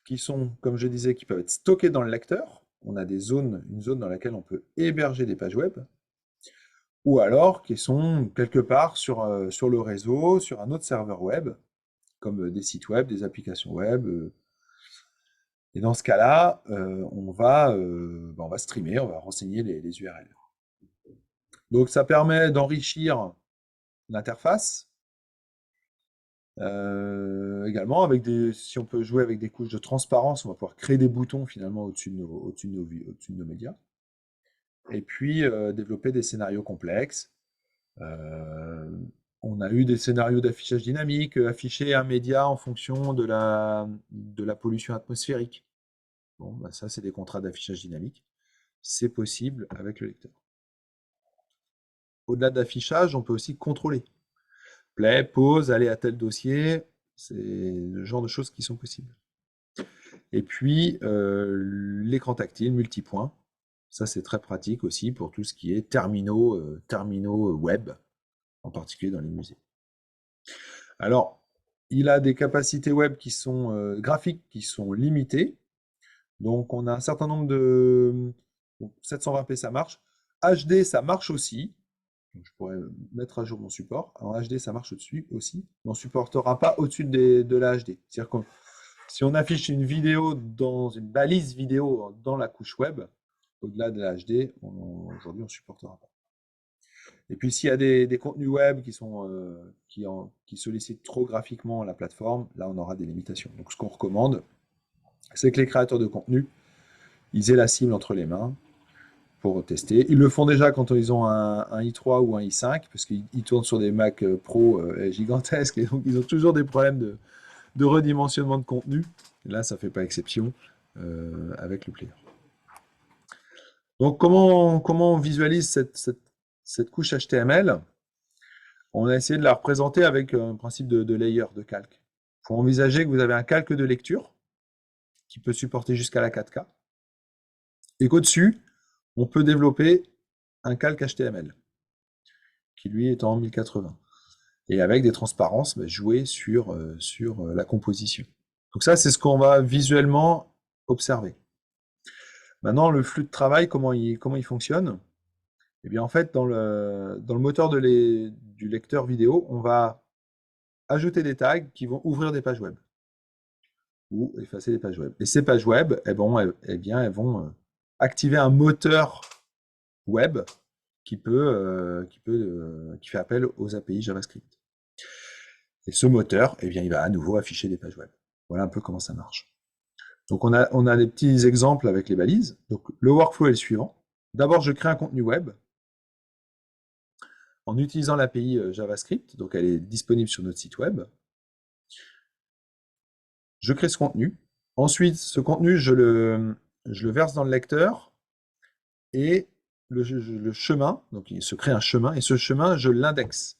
qui sont, comme je disais, qui peuvent être stockés dans le lecteur. On a une zone dans laquelle on peut héberger des pages web, ou alors qui sont quelque part sur le réseau, sur un autre serveur web, comme des sites web, des applications web. Et dans ce cas-là, on va streamer, on va renseigner les URL. Donc ça permet d'enrichir l'interface. Également, si on peut jouer avec des couches de transparence, on va pouvoir créer des boutons finalement au-dessus de nos médias. Et puis développer des scénarios complexes. On a eu des scénarios d'affichage dynamique, afficher un média en fonction de la pollution atmosphérique. Bon, bah ça, c'est des contrats d'affichage dynamique. C'est possible avec le lecteur. Au-delà d'affichage, on peut aussi contrôler. Play, pause, aller à tel dossier, c'est le genre de choses qui sont possibles. Et puis, l'écran tactile, multipoint. Ça, c'est très pratique aussi pour tout ce qui est terminaux web, en particulier dans les musées. Alors, il a des capacités web qui sont graphiques qui sont limitées. Donc, on a un certain nombre de... 720p, ça marche. HD, ça marche aussi. Donc, je pourrais mettre à jour mon support. En HD, ça marche au-dessus aussi. On ne supportera pas au-dessus de la HD. C'est-à-dire que si on affiche une vidéo dans une balise vidéo dans la couche web, au-delà de la HD, aujourd'hui, on ne supportera pas. Et puis, s'il y a des contenus web qui sollicitent trop graphiquement la plateforme, là, on aura des limitations. Donc, ce qu'on recommande, c'est que les créateurs de contenu, ils aient la cible entre les mains pour tester. Ils le font déjà quand ils ont un i3 ou un i5, parce qu'ils tournent sur des Mac Pro gigantesques, et donc ils ont toujours des problèmes de redimensionnement de contenu. Et là, ça ne fait pas exception avec le player. Donc, comment on visualise cette couche HTML? On a essayé de la représenter avec un principe de layer, de calque. Il faut envisager que vous avez un calque de lecture qui peut supporter jusqu'à la 4K, et qu'au-dessus, on peut développer un calque HTML, qui lui est en 1080. et avec des transparences, jouer sur la composition. Donc ça, c'est ce qu'on va visuellement observer. Maintenant, le flux de travail, comment il fonctionne? Eh bien, en fait, dans le moteur du lecteur vidéo, on va ajouter des tags qui vont ouvrir des pages web ou effacer des pages web. Et ces pages web, elles vont activer un moteur web qui fait appel aux API JavaScript. Et ce moteur, eh bien, il va à nouveau afficher des pages web. Voilà un peu comment ça marche. Donc, on a des petits exemples avec les balises. Donc, le workflow est le suivant. D'abord, je crée un contenu web en utilisant l'API JavaScript. Donc, elle est disponible sur notre site web. Je crée ce contenu. Ensuite, ce contenu, je le verse dans le lecteur et le chemin, donc il se crée un chemin, et ce chemin, je l'indexe.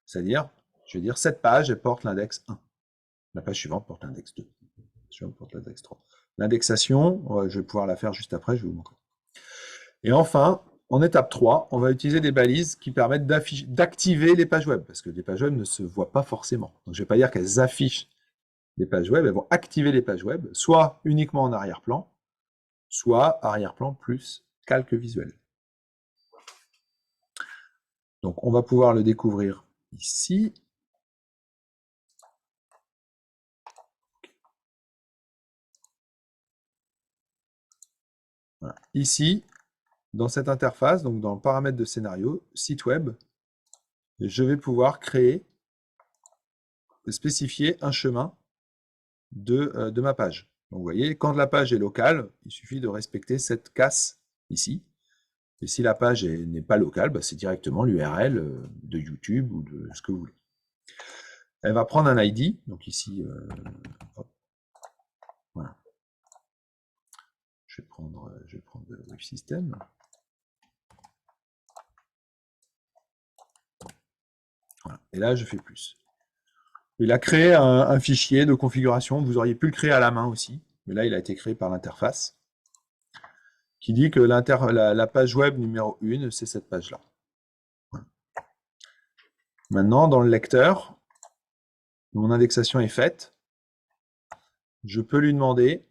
C'est-à-dire, je vais dire, cette page, elle porte l'index 1. La page suivante porte l'index 2. La suivante porte l'index 3. L'indexation, je vais pouvoir la faire juste après, je vais vous montrer. Et enfin, en étape 3, on va utiliser des balises qui permettent d'activer les pages web, parce que les pages web ne se voient pas forcément. Donc, je ne vais pas dire qu'elles affichent les pages web, elles vont activer les pages web, soit uniquement en arrière-plan, soit arrière-plan plus calque visuel. Donc, on va pouvoir le découvrir ici. Voilà. Ici, dans cette interface, donc dans le paramètre de scénario, site web, je vais pouvoir spécifier un chemin de ma page. Donc, vous voyez, quand la page est locale, il suffit de respecter cette casse ici. Et si la page n'est pas locale, c'est directement l'URL de YouTube ou de ce que vous voulez. Elle va prendre un ID, donc ici, voilà. Je vais prendre le web system. Voilà. Et là, je fais plus. Il a créé un fichier de configuration. Vous auriez pu le créer à la main aussi, mais là, il a été créé par l'interface, qui dit que la page web numéro 1, c'est cette page-là. Voilà. Maintenant, dans le lecteur, mon indexation est faite. Je peux lui demander,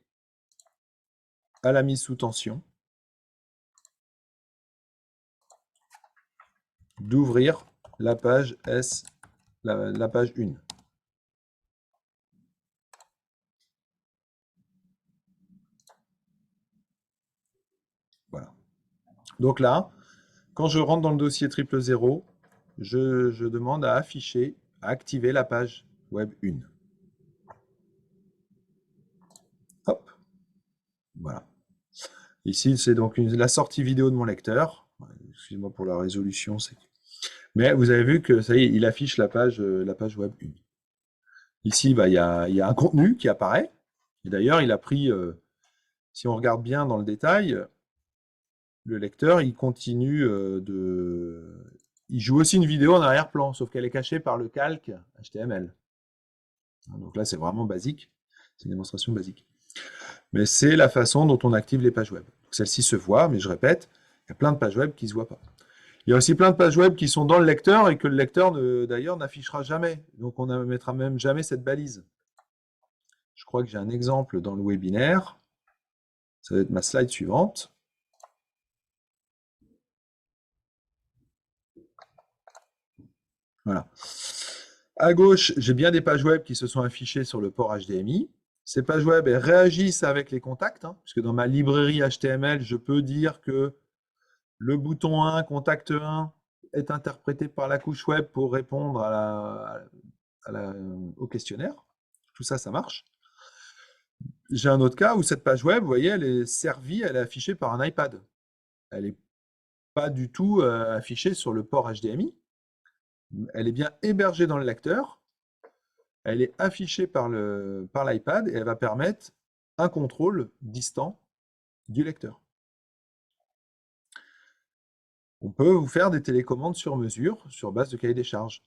à la mise sous tension, d'ouvrir la page la page 1. Voilà. Donc là, quand je rentre dans le dossier 000, je demande à activer la page web 1. Hop. Voilà. Ici, c'est donc la sortie vidéo de mon lecteur. Excusez-moi pour la résolution. Mais vous avez vu que ça y est, il affiche la page web 1. Ici, il y a un contenu qui apparaît. Et d'ailleurs, il a pris, si on regarde bien dans le détail, le lecteur, il continue il joue aussi une vidéo en arrière-plan, sauf qu'elle est cachée par le calque HTML. Donc là, c'est vraiment basique. C'est une démonstration basique. Mais c'est la façon dont on active les pages web. Celle-ci se voit, mais je répète, il y a plein de pages web qui ne se voient pas. Il y a aussi plein de pages web qui sont dans le lecteur et que le lecteur, d'ailleurs, n'affichera jamais. Donc, on ne mettra même jamais cette balise. Je crois que j'ai un exemple dans le webinaire. Ça va être ma slide suivante. Voilà. À gauche, j'ai bien des pages web qui se sont affichées sur le port HDMI. Ces pages web, elles réagissent avec les contacts, puisque dans ma librairie HTML, je peux dire que le bouton 1, contact 1, est interprété par la couche web pour répondre au questionnaire. Tout ça, ça marche. J'ai un autre cas où cette page web, vous voyez, elle est servie, elle est affichée par un iPad. Elle n'est pas du tout affichée sur le port HDMI. Elle est bien hébergée dans le lecteur. Elle est affichée par l'iPad et elle va permettre un contrôle distant du lecteur. On peut vous faire des télécommandes sur mesure, sur base de cahier des charges.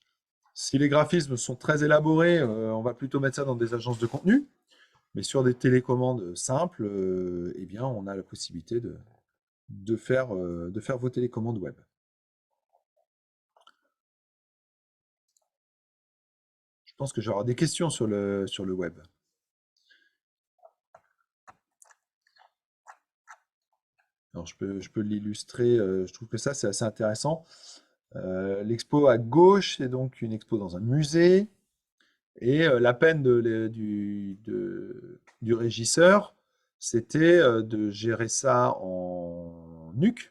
Si les graphismes sont très élaborés, on va plutôt mettre ça dans des agences de contenu. Mais sur des télécommandes simples, eh bien, on a la possibilité de faire vos télécommandes web. Je pense que je vais avoir des questions sur le web. Alors, je peux l'illustrer. Je trouve que ça, c'est assez intéressant. L'expo à gauche, c'est donc une expo dans un musée. Et la peine du régisseur, c'était de gérer ça en NUC,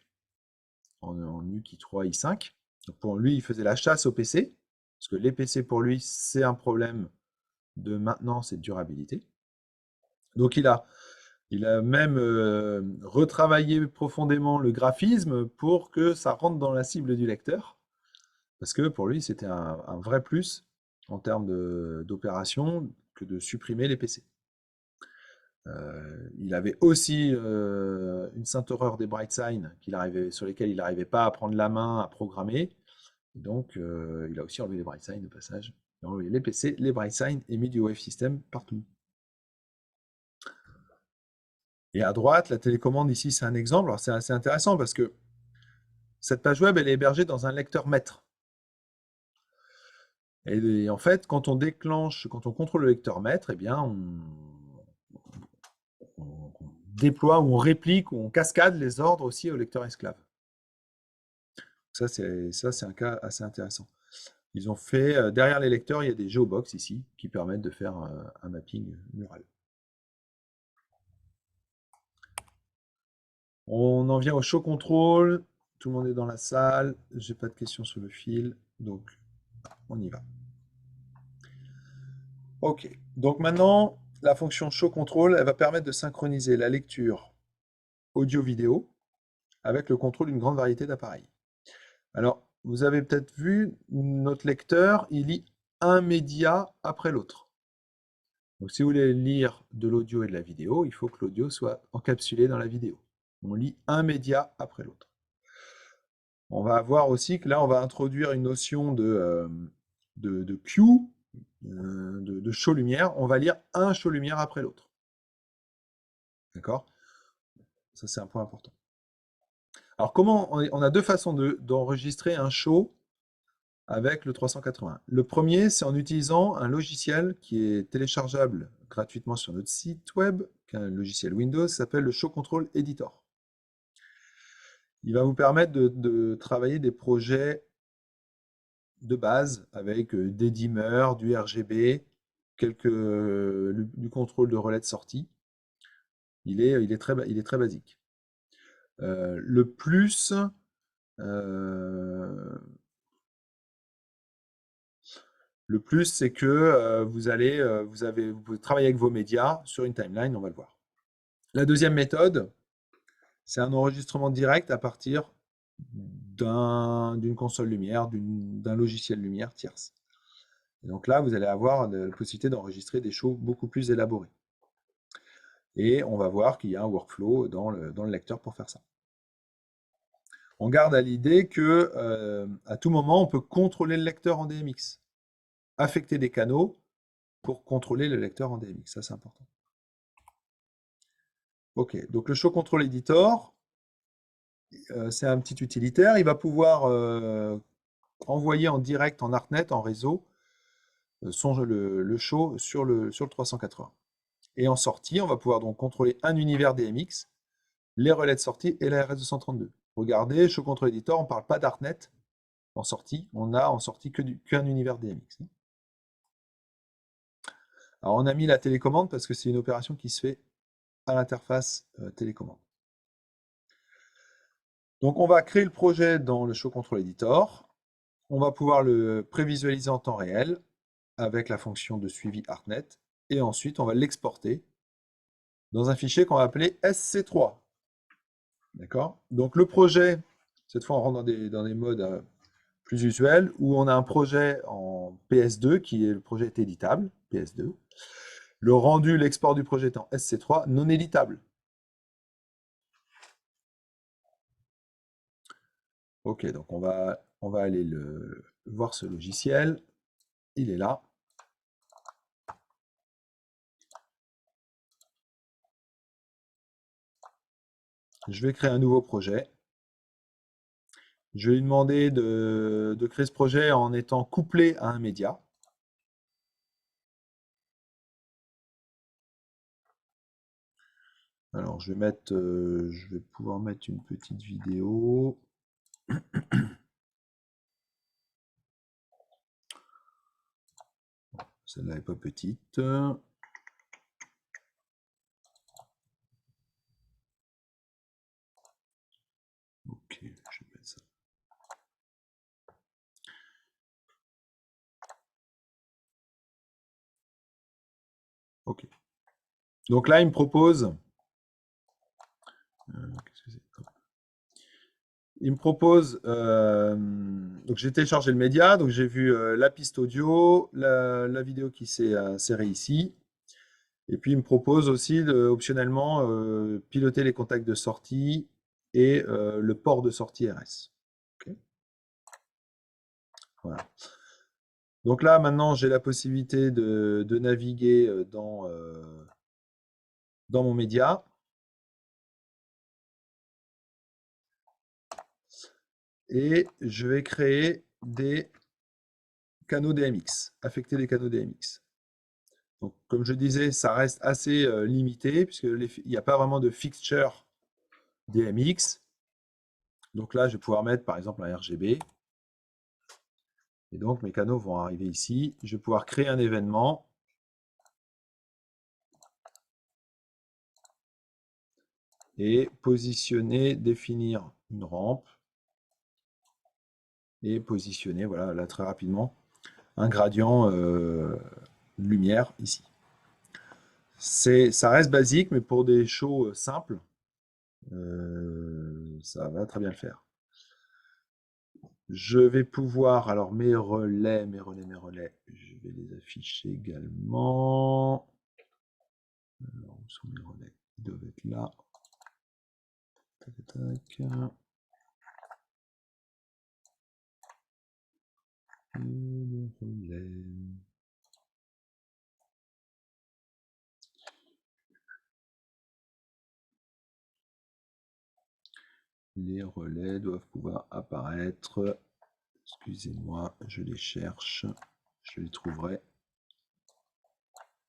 en NUC i3, i5. Donc pour lui, il faisait la chasse au PC, parce que les PC, pour lui, c'est un problème de maintenance et de durabilité. Donc il a même retravaillé profondément le graphisme pour que ça rentre dans la cible du lecteur, parce que pour lui, c'était un vrai plus en termes d'opération que de supprimer les PC. Il avait aussi une sainte horreur des bright signs sur lesquels il n'arrivait pas à prendre la main, à programmer. Donc, il a aussi enlevé les bright signs de passage. Il a enlevé les PC, les bright signs et mis du wave system partout. Et à droite, la télécommande ici, c'est un exemple. Alors, c'est assez intéressant parce que cette page web, elle est hébergée dans un lecteur maître. Et en fait, quand on contrôle le lecteur maître, eh bien, on déploie ou on réplique ou on cascade les ordres aussi au lecteur esclave. Ça, c'est un cas assez intéressant. Ils ont fait, derrière les lecteurs, il y a des geobox ici qui permettent de faire un mapping mural. On en vient au show control. Tout le monde est dans la salle. J'ai pas de questions sur le fil, donc on y va. Ok, donc maintenant, la fonction show control, elle va permettre de synchroniser la lecture audio-vidéo avec le contrôle d'une grande variété d'appareils. Alors, vous avez peut-être vu, notre lecteur, il lit un média après l'autre. Donc, si vous voulez lire de l'audio et de la vidéo, il faut que l'audio soit encapsulé dans la vidéo. On lit un média après l'autre. On va voir aussi que là, on va introduire une notion de cue, de show lumière. On va lire un show lumière après l'autre. D'accord? Ça, c'est un point important. Alors, on a deux façons d'enregistrer un show avec le 380. Le premier, c'est en utilisant un logiciel qui est téléchargeable gratuitement sur notre site web, qui est un logiciel Windows, qui s'appelle le Show Control Editor. Il va vous permettre de travailler des projets de base avec des dimmers, du RGB, du contrôle de relais de sortie. Il est très basique. Le plus, c'est que vous pouvez travailler avec vos médias sur une timeline, on va le voir. La deuxième méthode, c'est un enregistrement direct à partir d'une console lumière, d'un logiciel lumière tierce. Et donc là, vous allez avoir la possibilité d'enregistrer des shows beaucoup plus élaborés. Et on va voir qu'il y a un workflow dans le lecteur pour faire ça. On garde à l'idée que à tout moment, on peut contrôler le lecteur en DMX. Affecter des canaux pour contrôler le lecteur en DMX. Ça, c'est important. Ok, donc le Show Control Editor, c'est un petit utilitaire. Il va pouvoir envoyer en direct, en ArtNet, en réseau, le show sur le 380. Et en sortie, on va pouvoir donc contrôler un univers DMX, les relais de sortie et la RS232. Regardez, Show Control Editor, on ne parle pas d'ArtNet en sortie. On a en sortie qu'un univers DMX. Alors, on a mis la télécommande parce que c'est une opération qui se fait à l'interface télécommande. Donc, on va créer le projet dans le Show Control Editor. On va pouvoir le prévisualiser en temps réel avec la fonction de suivi ArtNet. Et ensuite, on va l'exporter dans un fichier qu'on va appeler SC3. D'accord? Donc, le projet, cette fois, on rentre dans des modes plus usuels, où on a un projet en PS2, qui est le projet est éditable, PS2. Le rendu, l'export du projet est en SC3, non éditable. Ok, donc on va aller voir ce logiciel. Il est là. Je vais créer un nouveau projet. Je vais lui demander de créer ce projet en étant couplé à un média. Alors, je vais pouvoir mettre une petite vidéo. Celle-là n'est pas petite. Ok, je vais mettre ça. Ok. Donc là, il me propose. Qu'est-ce que c'est? Hop. Il me propose. Donc j'ai téléchargé le média, donc j'ai vu la piste audio, la vidéo qui s'est insérée ici. Et puis il me propose aussi optionnellement piloter les contacts de sortie et le port de sortie RS. Ok. Voilà. Donc là, maintenant, j'ai la possibilité de naviguer dans mon média. Et je vais créer des canaux DMX, affecter des canaux DMX. Donc, comme je disais, ça reste assez limité, puisqu'il n'y a pas vraiment de fixture DMX. Donc là, je vais pouvoir mettre, par exemple, un RGB. Et donc, mes canaux vont arriver ici. Je vais pouvoir créer un événement. Et positionner, définir une rampe. Et positionner, voilà, là, très rapidement, un gradient de lumière ici. Ça reste basique, mais pour des shows simples, ça va très bien le faire. Je vais pouvoir, alors mes relais, je vais les afficher également. Alors, où sont mes relais? Ils doivent être là. Tac, tac. Les relais. Les relais doivent pouvoir apparaître. Excusez-moi, je les cherche. Je les trouverai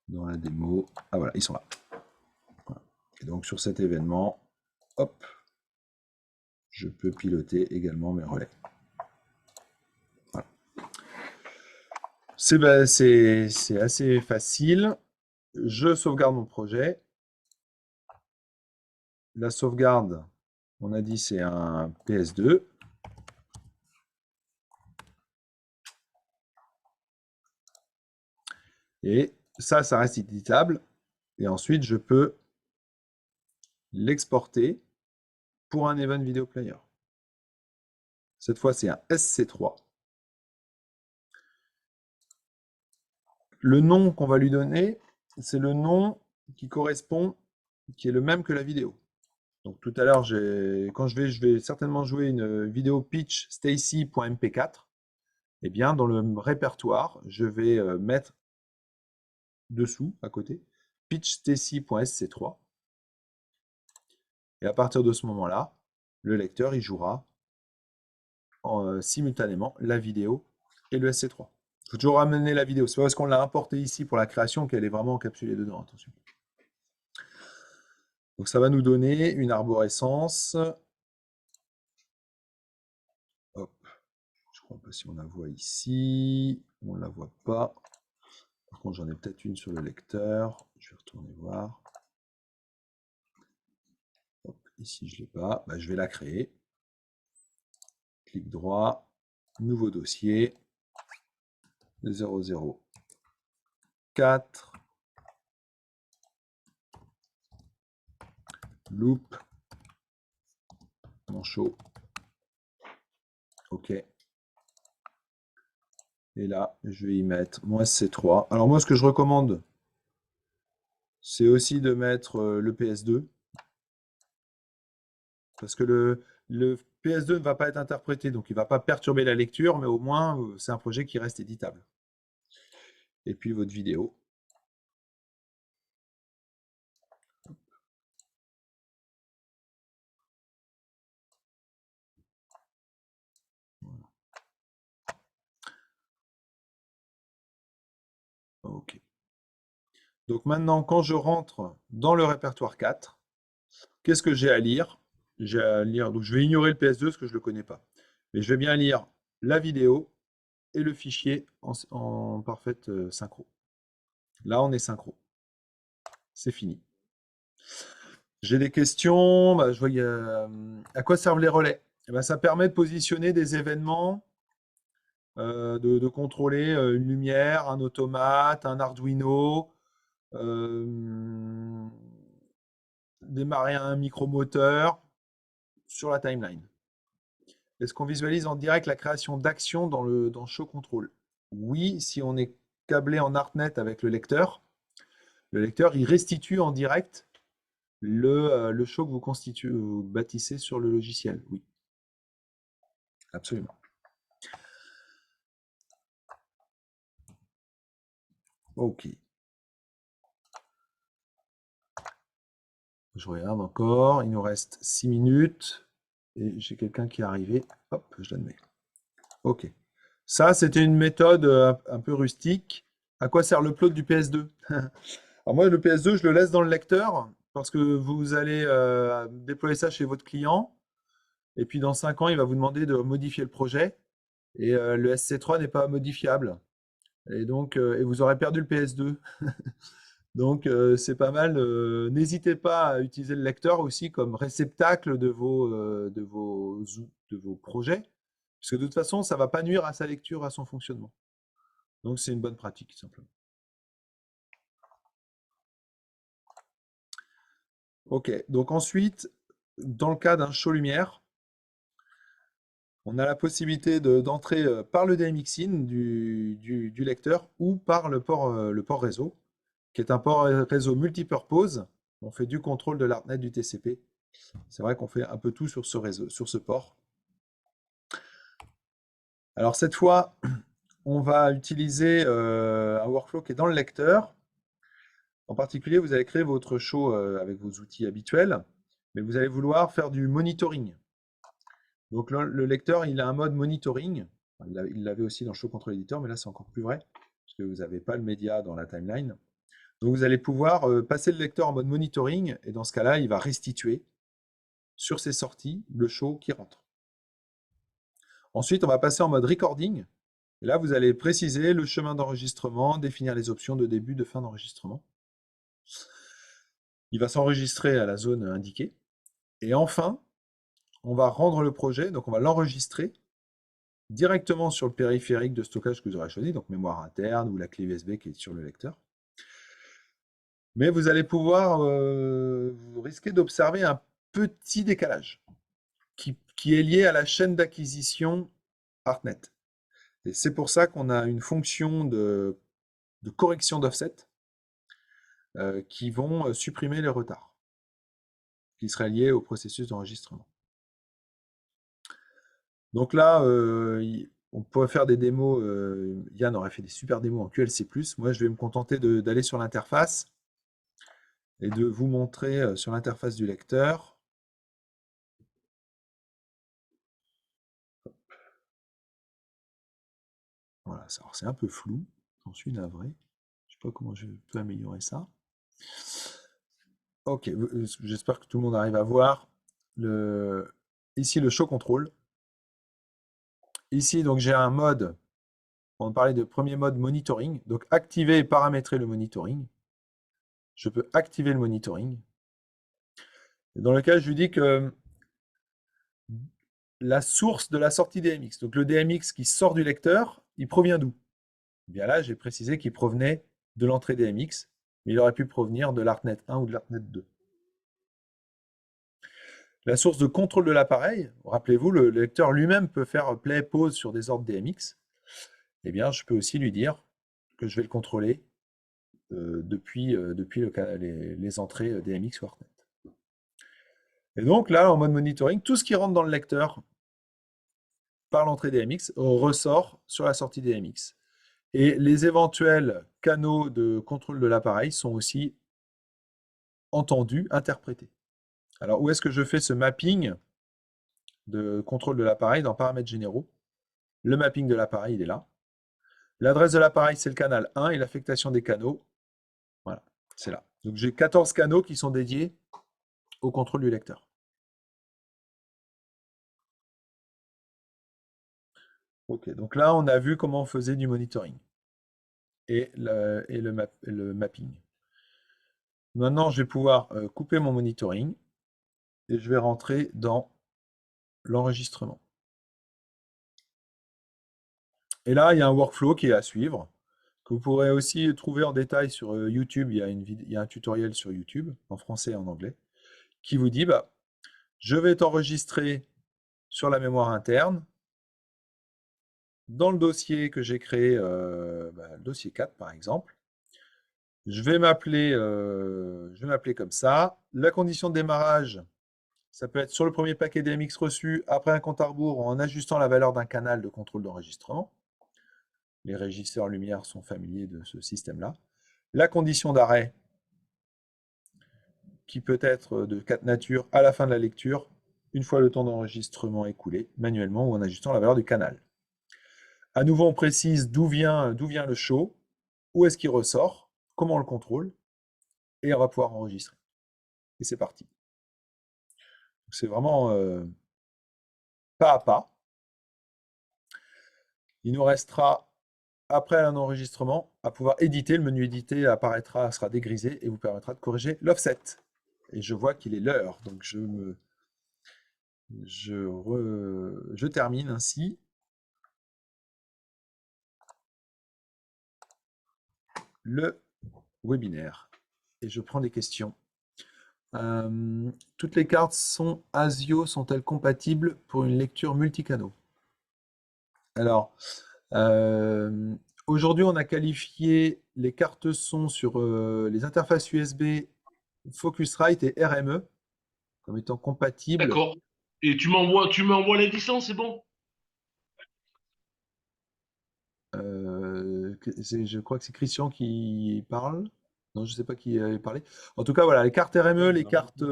dans la démo. Ah voilà, ils sont là. Voilà. Et donc sur cet événement, hop, je peux piloter également mes relais. Voilà. C'est assez facile. Je sauvegarde mon projet. La sauvegarde, on a dit c'est un PS2. Et ça reste éditable. Et ensuite, je peux l'exporter pour un Event Video Player. Cette fois, c'est un SC3. Le nom qu'on va lui donner, c'est le nom qui correspond, qui est le même que la vidéo. Donc tout à l'heure, quand je vais certainement jouer une vidéo pitch stacy.mp4. Eh bien, dans le répertoire, je vais mettre dessous, à côté, pitchstacy.sc3. Et à partir de ce moment-là, le lecteur, il jouera simultanément la vidéo et le SC3. Il faut toujours ramener la vidéo. C'est pas parce qu'on l'a importée ici pour la création qu'elle est vraiment encapsulée dedans. Attention. Donc ça va nous donner une arborescence. Hop. Je ne crois pas si on la voit ici. On ne la voit pas. Par contre, j'en ai peut-être une sur le lecteur. Je vais retourner voir. Hop, ici, je ne l'ai pas. Bah, je vais la créer. Clic droit, nouveau dossier, 004, loop, manchot, OK. Et là, je vais y mettre mon SC3. Alors moi, ce que je recommande, c'est aussi de mettre le PS2. Parce que le PS2 ne va pas être interprété, donc il ne va pas perturber la lecture, mais au moins, c'est un projet qui reste éditable. Et puis votre vidéo. Voilà. OK. Donc maintenant, quand je rentre dans le répertoire 4, Qu'est-ce que j'ai à lire? J'ai à lire, donc je vais ignorer le PS2 parce que je ne le connais pas. Mais je vais bien lire la vidéo et le fichier en parfaite synchro. Là, on est synchro. C'est fini. J'ai des questions. Bah, je vois, à quoi servent les relais? Eh ben, ça permet de positionner des événements, de contrôler une lumière, un automate, un Arduino, démarrer un micromoteur sur la timeline. Est-ce qu'on visualise en direct la création d'actions dans Show Control? Oui, si on est câblé en ArtNet avec le lecteur, il restitue en direct le show que vous bâtissez sur le logiciel. Oui, absolument. Ok. Je regarde encore. Il nous reste 6 minutes. Et j'ai quelqu'un qui est arrivé. Hop, je l'admets. Ok. Ça, c'était une méthode un peu rustique. À quoi sert l'upload du PS2? Alors moi, le PS2, je le laisse dans le lecteur parce que vous allez déployer ça chez votre client. Et puis dans 5 ans, il va vous demander de modifier le projet. Et le SC3 n'est pas modifiable. Et donc, et vous aurez perdu le PS2. Donc, c'est pas mal. N'hésitez pas à utiliser le lecteur aussi comme réceptacle de vos projets. Parce que de toute façon, ça ne va pas nuire à sa lecture, à son fonctionnement. Donc, c'est une bonne pratique, simplement. OK. Donc, ensuite, dans le cas d'un show lumière, on a la possibilité d'entrer par le DMX-in du lecteur ou par le port réseau, qui est un port réseau multipurpose. On fait du contrôle de l'ArtNet du TCP. C'est vrai qu'on fait un peu tout sur ce réseau, sur ce port. Alors cette fois, on va utiliser un workflow qui est dans le lecteur. En particulier, vous allez créer votre show avec vos outils habituels, mais vous allez vouloir faire du monitoring. Donc le lecteur, il a un mode monitoring. Il l'avait aussi dans Show Control Editor, mais là c'est encore plus vrai, parce que vous n'avez pas le média dans la timeline. Donc vous allez pouvoir passer le lecteur en mode monitoring, et dans ce cas-là, il va restituer sur ses sorties le show qui rentre. Ensuite, on va passer en mode recording. Et là, vous allez préciser le chemin d'enregistrement, définir les options de début, de fin d'enregistrement. Il va s'enregistrer à la zone indiquée. Et enfin, on va rendre le projet, donc on va l'enregistrer directement sur le périphérique de stockage que vous aurez choisi, donc mémoire interne ou la clé USB qui est sur le lecteur. Mais vous allez pouvoir, vous risquez d'observer un petit décalage qui est lié à la chaîne d'acquisition ArtNet. Et c'est pour ça qu'on a une fonction de correction d'offset qui vont supprimer les retards qui seraient liés au processus d'enregistrement. Donc là, on pourrait faire des démos. Yann aurait fait des super démos en QLC+. Moi, je vais me contenter d'aller sur l'interface et de vous montrer sur l'interface du lecteur. Voilà, c'est un peu flou, j'en suis navré. Je ne sais pas comment je peux améliorer ça. Ok, j'espère que tout le monde arrive à voir. Ici, le show control. Ici, donc j'ai un mode, on parlait de premier mode monitoring, donc activer et paramétrer le monitoring. Je peux activer le monitoring. Et dans lequel je lui dis que la source de la sortie DMX, donc le DMX qui sort du lecteur, il provient d'où? Bien là, j'ai précisé qu'il provenait de l'entrée DMX, mais il aurait pu provenir de l'ArtNet 1 ou de l'ArtNet 2. La source de contrôle de l'appareil, rappelez-vous, le lecteur lui-même peut faire play, pause sur des ordres DMX. Eh bien, je peux aussi lui dire que je vais le contrôler depuis les entrées DMX ou ArtNet. Et donc là, en mode monitoring, tout ce qui rentre dans le lecteur par l'entrée DMX ressort sur la sortie DMX. Et les éventuels canaux de contrôle de l'appareil sont aussi entendus, interprétés. Alors, où est-ce que je fais ce mapping de contrôle de l'appareil dans paramètres généraux? Le mapping de l'appareil, il est là. L'adresse de l'appareil, c'est le canal 1 et l'affectation des canaux, voilà, c'est là. Donc j'ai 14 canaux qui sont dédiés au contrôle du lecteur. Ok, donc là, on a vu comment on faisait du monitoring et le mapping. Maintenant, je vais pouvoir couper mon monitoring et je vais rentrer dans l'enregistrement. Et là, il y a un workflow qui est à suivre, que vous pourrez aussi trouver en détail sur YouTube. Il y a un tutoriel sur YouTube, en français et en anglais, qui vous dit, bah, je vais t'enregistrer sur la mémoire interne, dans le dossier que j'ai créé, le dossier 4 par exemple. Je vais m'appeler comme ça. La condition de démarrage, ça peut être sur le premier paquet DMX reçu, après un compte à rebours, en ajustant la valeur d'un canal de contrôle d'enregistrement. Les régisseurs lumière sont familiers de ce système-là. La condition d'arrêt, qui peut être de 4 natures à la fin de la lecture, une fois le temps d'enregistrement écoulé, manuellement ou en ajustant la valeur du canal. À nouveau, on précise d'où vient le show, où est-ce qu'il ressort, comment on le contrôle, et on va pouvoir enregistrer. Et c'est parti. C'est vraiment pas à pas. Il nous restera, après un enregistrement, à pouvoir éditer. Le menu éditer apparaîtra, sera dégrisé et vous permettra de corriger l'offset. Et je vois qu'il est l'heure, donc je termine ainsi. Le webinaire. Et je prends des questions. Toutes les cartes ASIO sont-elles compatibles pour une lecture multicanaux? Alors, aujourd'hui, on a qualifié les cartes son sur les interfaces USB Focusrite et RME comme étant compatibles. D'accord. Et tu m'envoies les licences, c'est bon? Je crois que c'est Christian qui parle. Non, je ne sais pas qui avait parlé. En tout cas, voilà, les cartes RME, les cartes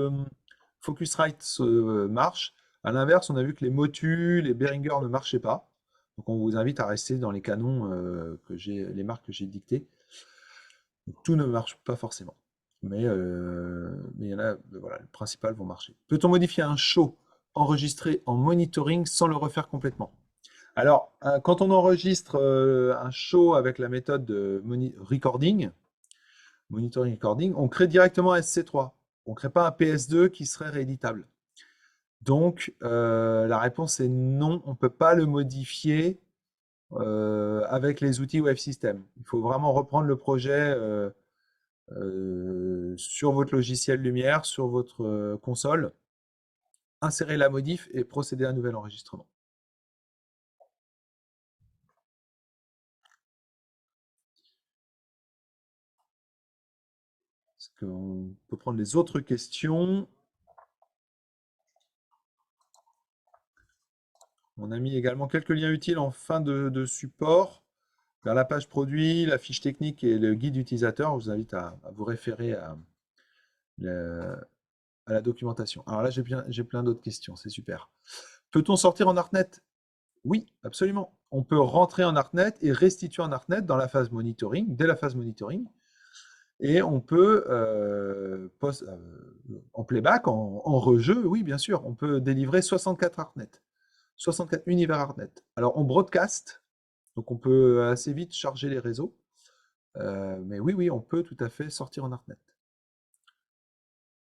Focusrite marchent. À l'inverse, on a vu que les Motu, les Behringer ne marchaient pas. Donc, on vous invite à rester dans les canons les marques que j'ai dictées. Donc, tout ne marche pas forcément. Mais il y en a, voilà, les principales vont marcher. Peut-on modifier un show enregistré en monitoring sans le refaire complètement? Alors, quand on enregistre un show avec la méthode de monitoring recording, on crée directement un SC3. On ne crée pas un PS2 qui serait rééditable. Donc, la réponse est non, on ne peut pas le modifier avec les outils Wave System. Il faut vraiment reprendre le projet sur votre logiciel Lumière, sur votre console, insérer la modif et procéder à un nouvel enregistrement. On peut prendre les autres questions. On a mis également quelques liens utiles en fin de support vers la page produit, la fiche technique et le guide utilisateur. Je vous invite à vous référer à la documentation. Alors là, j'ai plein d'autres questions, c'est super. Peut-on sortir en ArtNet? Oui, absolument. On peut rentrer en ArtNet et restituer en ArtNet dans la phase monitoring, dès la phase monitoring. Et on peut, en playback, en rejeu, oui, bien sûr, on peut délivrer 64 ArtNet, 64 univers ArtNet. Alors, on broadcast, donc on peut assez vite charger les réseaux. Mais oui, on peut tout à fait sortir en ArtNet.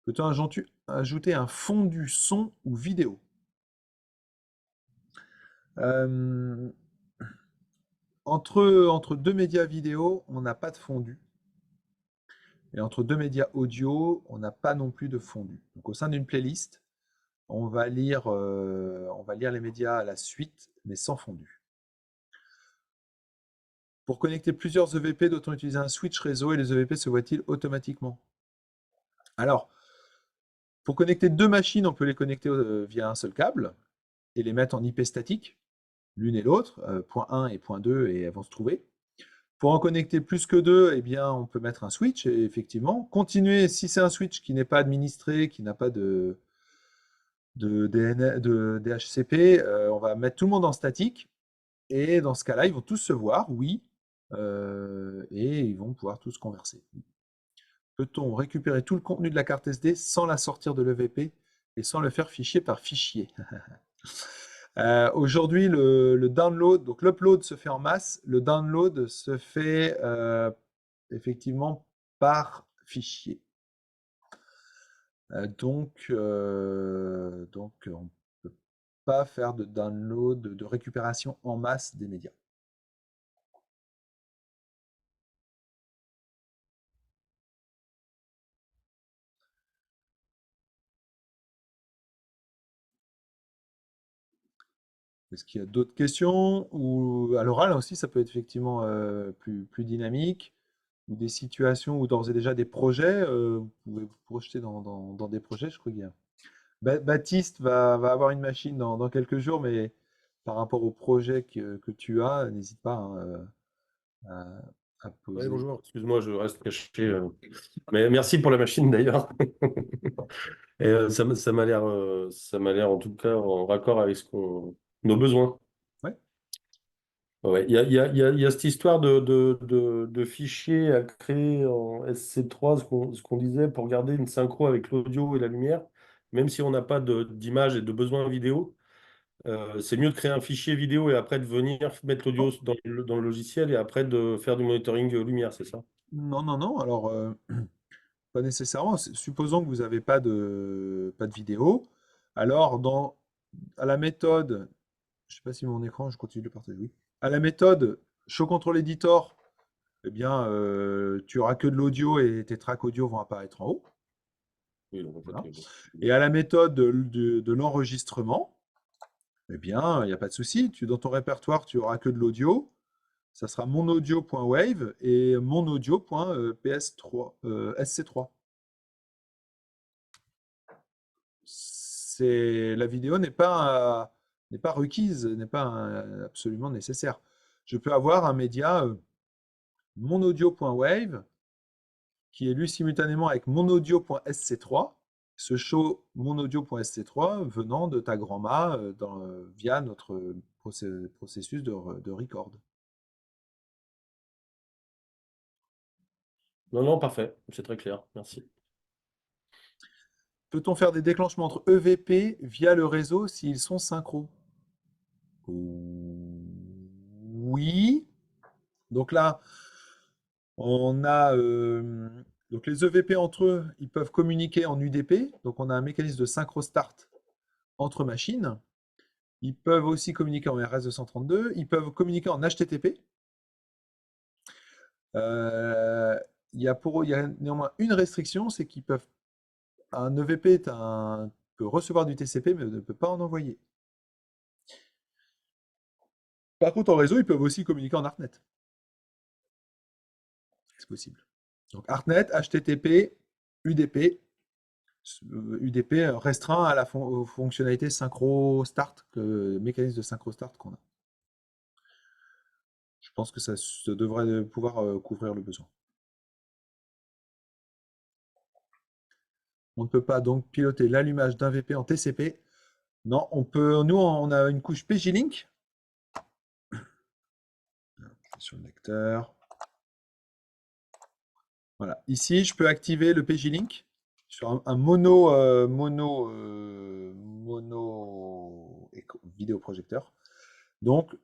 Peut-on ajouter un fondu son ou vidéo? Entre deux médias vidéo, on n'a pas de fondu. Et entre deux médias audio, on n'a pas non plus de fondu. Donc au sein d'une playlist, on va lire les médias à la suite, mais sans fondu. Pour connecter plusieurs EVP, doit-on utiliser un switch réseau et les EVP se voient-ils automatiquement? Alors, pour connecter deux machines, on peut les connecter via un seul câble et les mettre en IP statique, l'une et l'autre, point 1 et point 2, et elles vont se trouver. Pour en connecter plus que deux, eh bien, on peut mettre un switch, et effectivement. Continuer, si c'est un switch qui n'est pas administré, qui n'a pas de DHCP, on va mettre tout le monde en statique, et dans ce cas-là, ils vont tous se voir, oui, et ils vont pouvoir tous converser. peut-on récupérer tout le contenu de la carte SD sans la sortir de l'EVP et sans le faire fichier par fichier? Aujourd'hui, le download, donc l'upload se fait en masse, le download se fait effectivement par fichier. Donc, on ne peut pas faire de download, de récupération en masse des médias. Est-ce qu'il y a d'autres questions? Ou à l'oral aussi, ça peut être effectivement plus dynamique, ou des situations ou d'ores et déjà des projets. Vous pouvez vous projeter dans des projets, je crois qu'il y a. Baptiste va avoir une machine dans quelques jours, mais par rapport au projet que tu as, n'hésite pas hein, à Oui, poser. bonjour, excuse-moi, je reste caché. Mais merci pour la machine d'ailleurs. Et ça m'a l'air en tout cas en raccord avec nos besoins. Ouais. Ouais, il y a cette histoire de fichiers à créer en SC3, ce qu'on disait, pour garder une synchro avec l'audio et la lumière, même si on n'a pas d'image et de besoin vidéo. C'est mieux de créer un fichier vidéo et après de venir mettre l'audio dans le logiciel et après de faire du monitoring lumière, c'est ça? Non, non, non. Alors, pas nécessairement. Supposons que vous n'avez pas de vidéo. Alors, à la méthode, je ne sais pas si mon écran, je continue de le partager, oui. À la méthode Show Control Editor, eh bien, tu auras que de l'audio et tes tracks audio vont apparaître en haut. Oui, donc en fait, Voilà. Et à la méthode de l'enregistrement, eh bien, il n'y a pas de souci. Dans ton répertoire, tu auras que de l'audio. Ça sera monaudio.wave et monaudio.ps3, SC3. La vidéo n'est pas requise, n'est pas absolument nécessaire. Je peux avoir un média monaudio.wave qui est lu simultanément avec monaudio.sc3, ce show monaudio.sc3 venant de ta grand-mère via notre processus de record. Non, non, parfait, c'est très clair, merci. Peut-on faire des déclenchements entre EVP via le réseau s'ils sont synchro? Oui. Donc là, on a donc les EVP entre eux, ils peuvent communiquer en UDP. Donc on a un mécanisme de synchro start entre machines. Ils peuvent aussi communiquer en RS-232. Ils peuvent communiquer en HTTP. Il y a néanmoins une restriction, c'est qu'ils peuvent. Un EVP peut recevoir du TCP, mais ne peut pas en envoyer. Par contre, en réseau, ils peuvent aussi communiquer en ARTNET. C'est possible. Donc ARTNET, HTTP, UDP. UDP restreint à aux fonctionnalités synchro start, mécanisme de synchro start qu'on a. Je pense que ça devrait pouvoir couvrir le besoin. On ne peut pas donc piloter l'allumage d'un VP en TCP. Non, on peut. Nous, on a une couche PJ-Link. Sur le lecteur. Voilà. Ici, je peux activer le PJ-Link sur un mono vidéoprojecteur. Donc,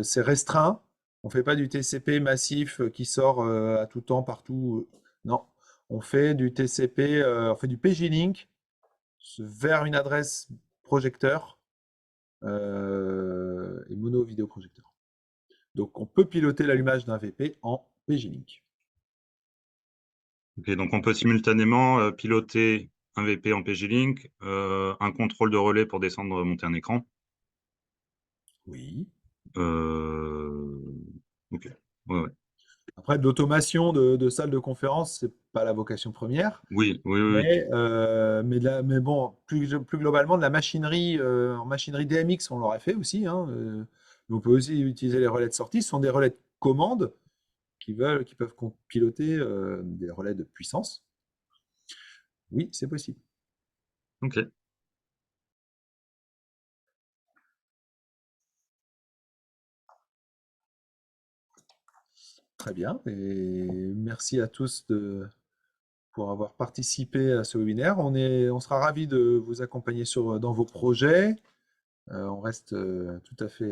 c'est restreint. On ne fait pas du TCP massif qui sort à tout temps, partout. Non, on fait du TCP, on fait du PJ-Link vers une adresse projecteur et mono vidéoprojecteur. Donc, on peut piloter l'allumage d'un VP en PJ-Link. Ok, donc on peut simultanément piloter un VP en PJ-Link, un contrôle de relais pour descendre, monter un écran. Oui. Ok. Ouais. Après, de l'automation de salles de conférence, c'est pas la vocation première. Oui. Mais bon, plus globalement, de la machinerie, en machinerie DMX, on l'aurait fait aussi. Hein, on peut aussi utiliser les relais de sortie. Ce sont des relais de commande qui peuvent piloter des relais de puissance. Oui, c'est possible. Ok. Très bien. Et merci à tous de pour avoir participé à ce webinaire. On sera ravis de vous accompagner dans vos projets. On reste tout à fait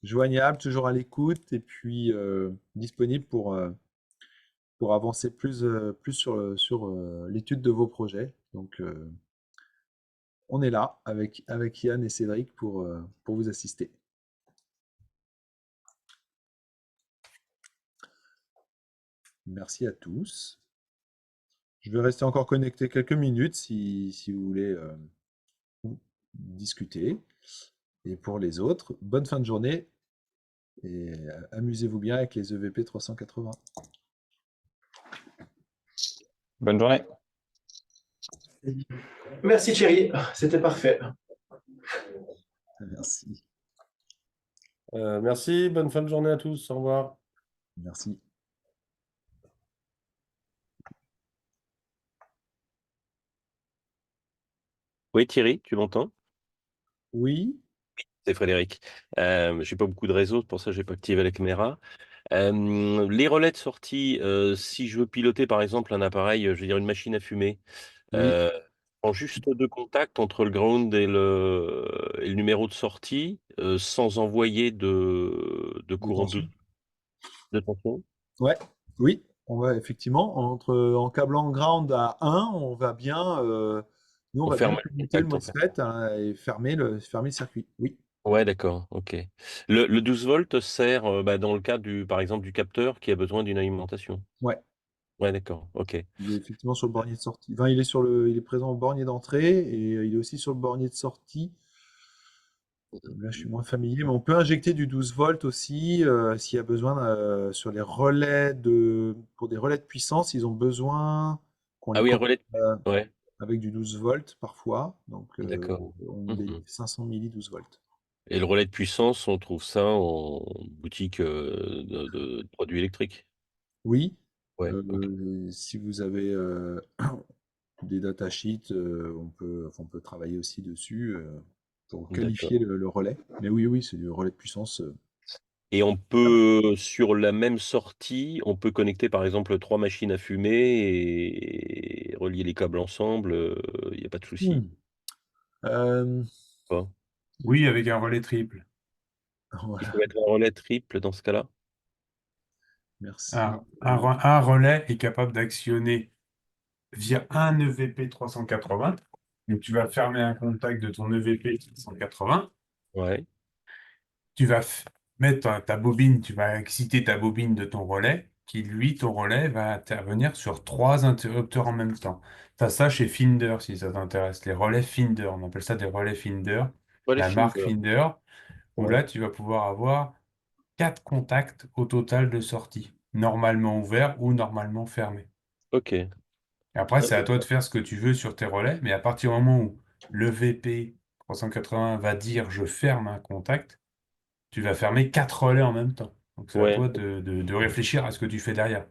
joignable, toujours à l'écoute et puis disponible pour avancer plus sur l'étude de vos projets. Donc, on est là avec Yann et Cédric pour vous assister. Merci à tous. Je vais rester encore connecté quelques minutes si vous voulez discuter. Et pour les autres, bonne fin de journée et amusez-vous bien avec les EVP 380. Bonne journée. Merci Thierry, c'était parfait. Merci. Merci, bonne fin de journée à tous. Au revoir. Merci. Oui, Thierry, tu m'entends? Oui. C'est Frédéric. Je n'ai pas beaucoup de réseau, c'est pour ça que je n'ai pas activé la caméra. Les relais de sortie, si je veux piloter par exemple un appareil, je veux dire une machine à fumer, Oui. je prends juste 2 contacts entre le ground et le numéro de sortie, sans envoyer de courant de tension. Ouais. Oui. On va effectivement, en câblant ground à 1, on va bien, nous, on On va bien ferme le connecter le contact en fait. MOSFET hein, et fermer le circuit. Oui. Ouais, d'accord, ok. Le 12 volts sert dans le cas par exemple du capteur qui a besoin d'une alimentation. Ouais. Ouais, d'accord, ok. Il est effectivement sur le bornier de sortie. Enfin, il est présent au bornier d'entrée et il est aussi sur le bornier de sortie. Là, je suis moins familier, mais on peut injecter du 12 volts aussi s'il y a besoin sur les relais pour des relais de puissance, ils ont besoin qu'on Ah les oui, un connecte relais. Ouais, avec du 12 volts parfois. Donc, d'accord. on délivre Mhm. 500 milli 12 volts. Et le relais de puissance, on trouve ça en boutique de produits électriques. Oui, Ouais, ok. si vous avez des datasheets, on peut travailler aussi dessus pour qualifier D'accord. le relais. Mais oui, oui, c'est du relais de puissance. Et on peut, sur la même sortie, on peut connecter par exemple 3 machines à fumer et relier les câbles ensemble, il n'y a pas de souci. Euh, Pas. Oui, avec un relais triple. Il voilà, faut mettre un relais triple dans ce cas-là. merci. Un relais est capable d'actionner via un EVP 380. Donc, tu vas fermer un contact de ton EVP 380. Ouais, Tu vas mettre ta bobine, tu vas exciter ta bobine de ton relais, qui lui, ton relais, va intervenir sur 3 interrupteurs en même temps. Tu as ça chez Finder, si ça t'intéresse. Les relais Finder, on appelle ça des relais Finder. relais La marque Finder. Finder, où Ouais, là, tu vas pouvoir avoir 4 contacts au total de sortie, normalement ouverts ou normalement fermés. ok. Et après, Ah, c'est à toi de d'accord. faire ce que tu veux sur tes relais, mais à partir du moment où le VP 380 va dire je ferme un contact, tu vas fermer 4 relais en même temps. Donc c'est à Ouais, toi de réfléchir à ce que tu fais derrière.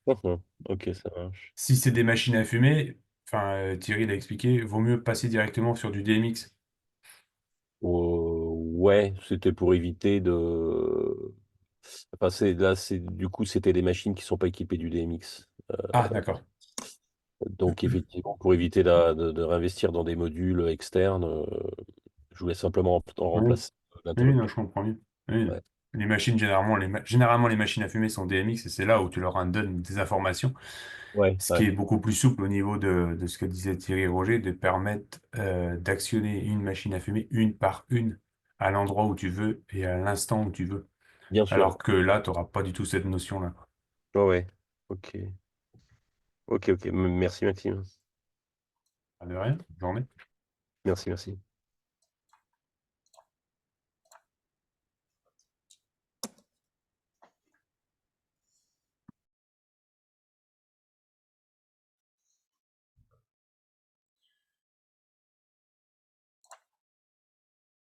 mhm. Ok, ça marche. Si c'est des machines à fumer, enfin Thierry l'a expliqué, vaut mieux passer directement sur du DMX. Ouais, c'était pour éviter de. Enfin, du coup, c'était des machines qui sont pas équipées du DMX. Ah, d'accord. Donc, effectivement, pour éviter de réinvestir dans des modules externes, je voulais simplement en Oui, remplacer oui, non, l'interrupteur. je comprends mieux. Oui. Ouais, Les machines, généralement, les machines à fumer sont DMX et c'est là où tu leur en donnes des informations. ouais, Ce qui ouais. est beaucoup plus souple au niveau de ce que disait Thierry Roger, de permettre d'actionner une machine à fumer une par une à l'endroit où tu veux et à l'instant où tu veux. Bien sûr. Alors que là, tu n'auras pas du tout cette notion-là. Ouais, ouais. Ok. Ok, ok. Merci, Maxime. Pas de rien, bonne journée. Merci, merci.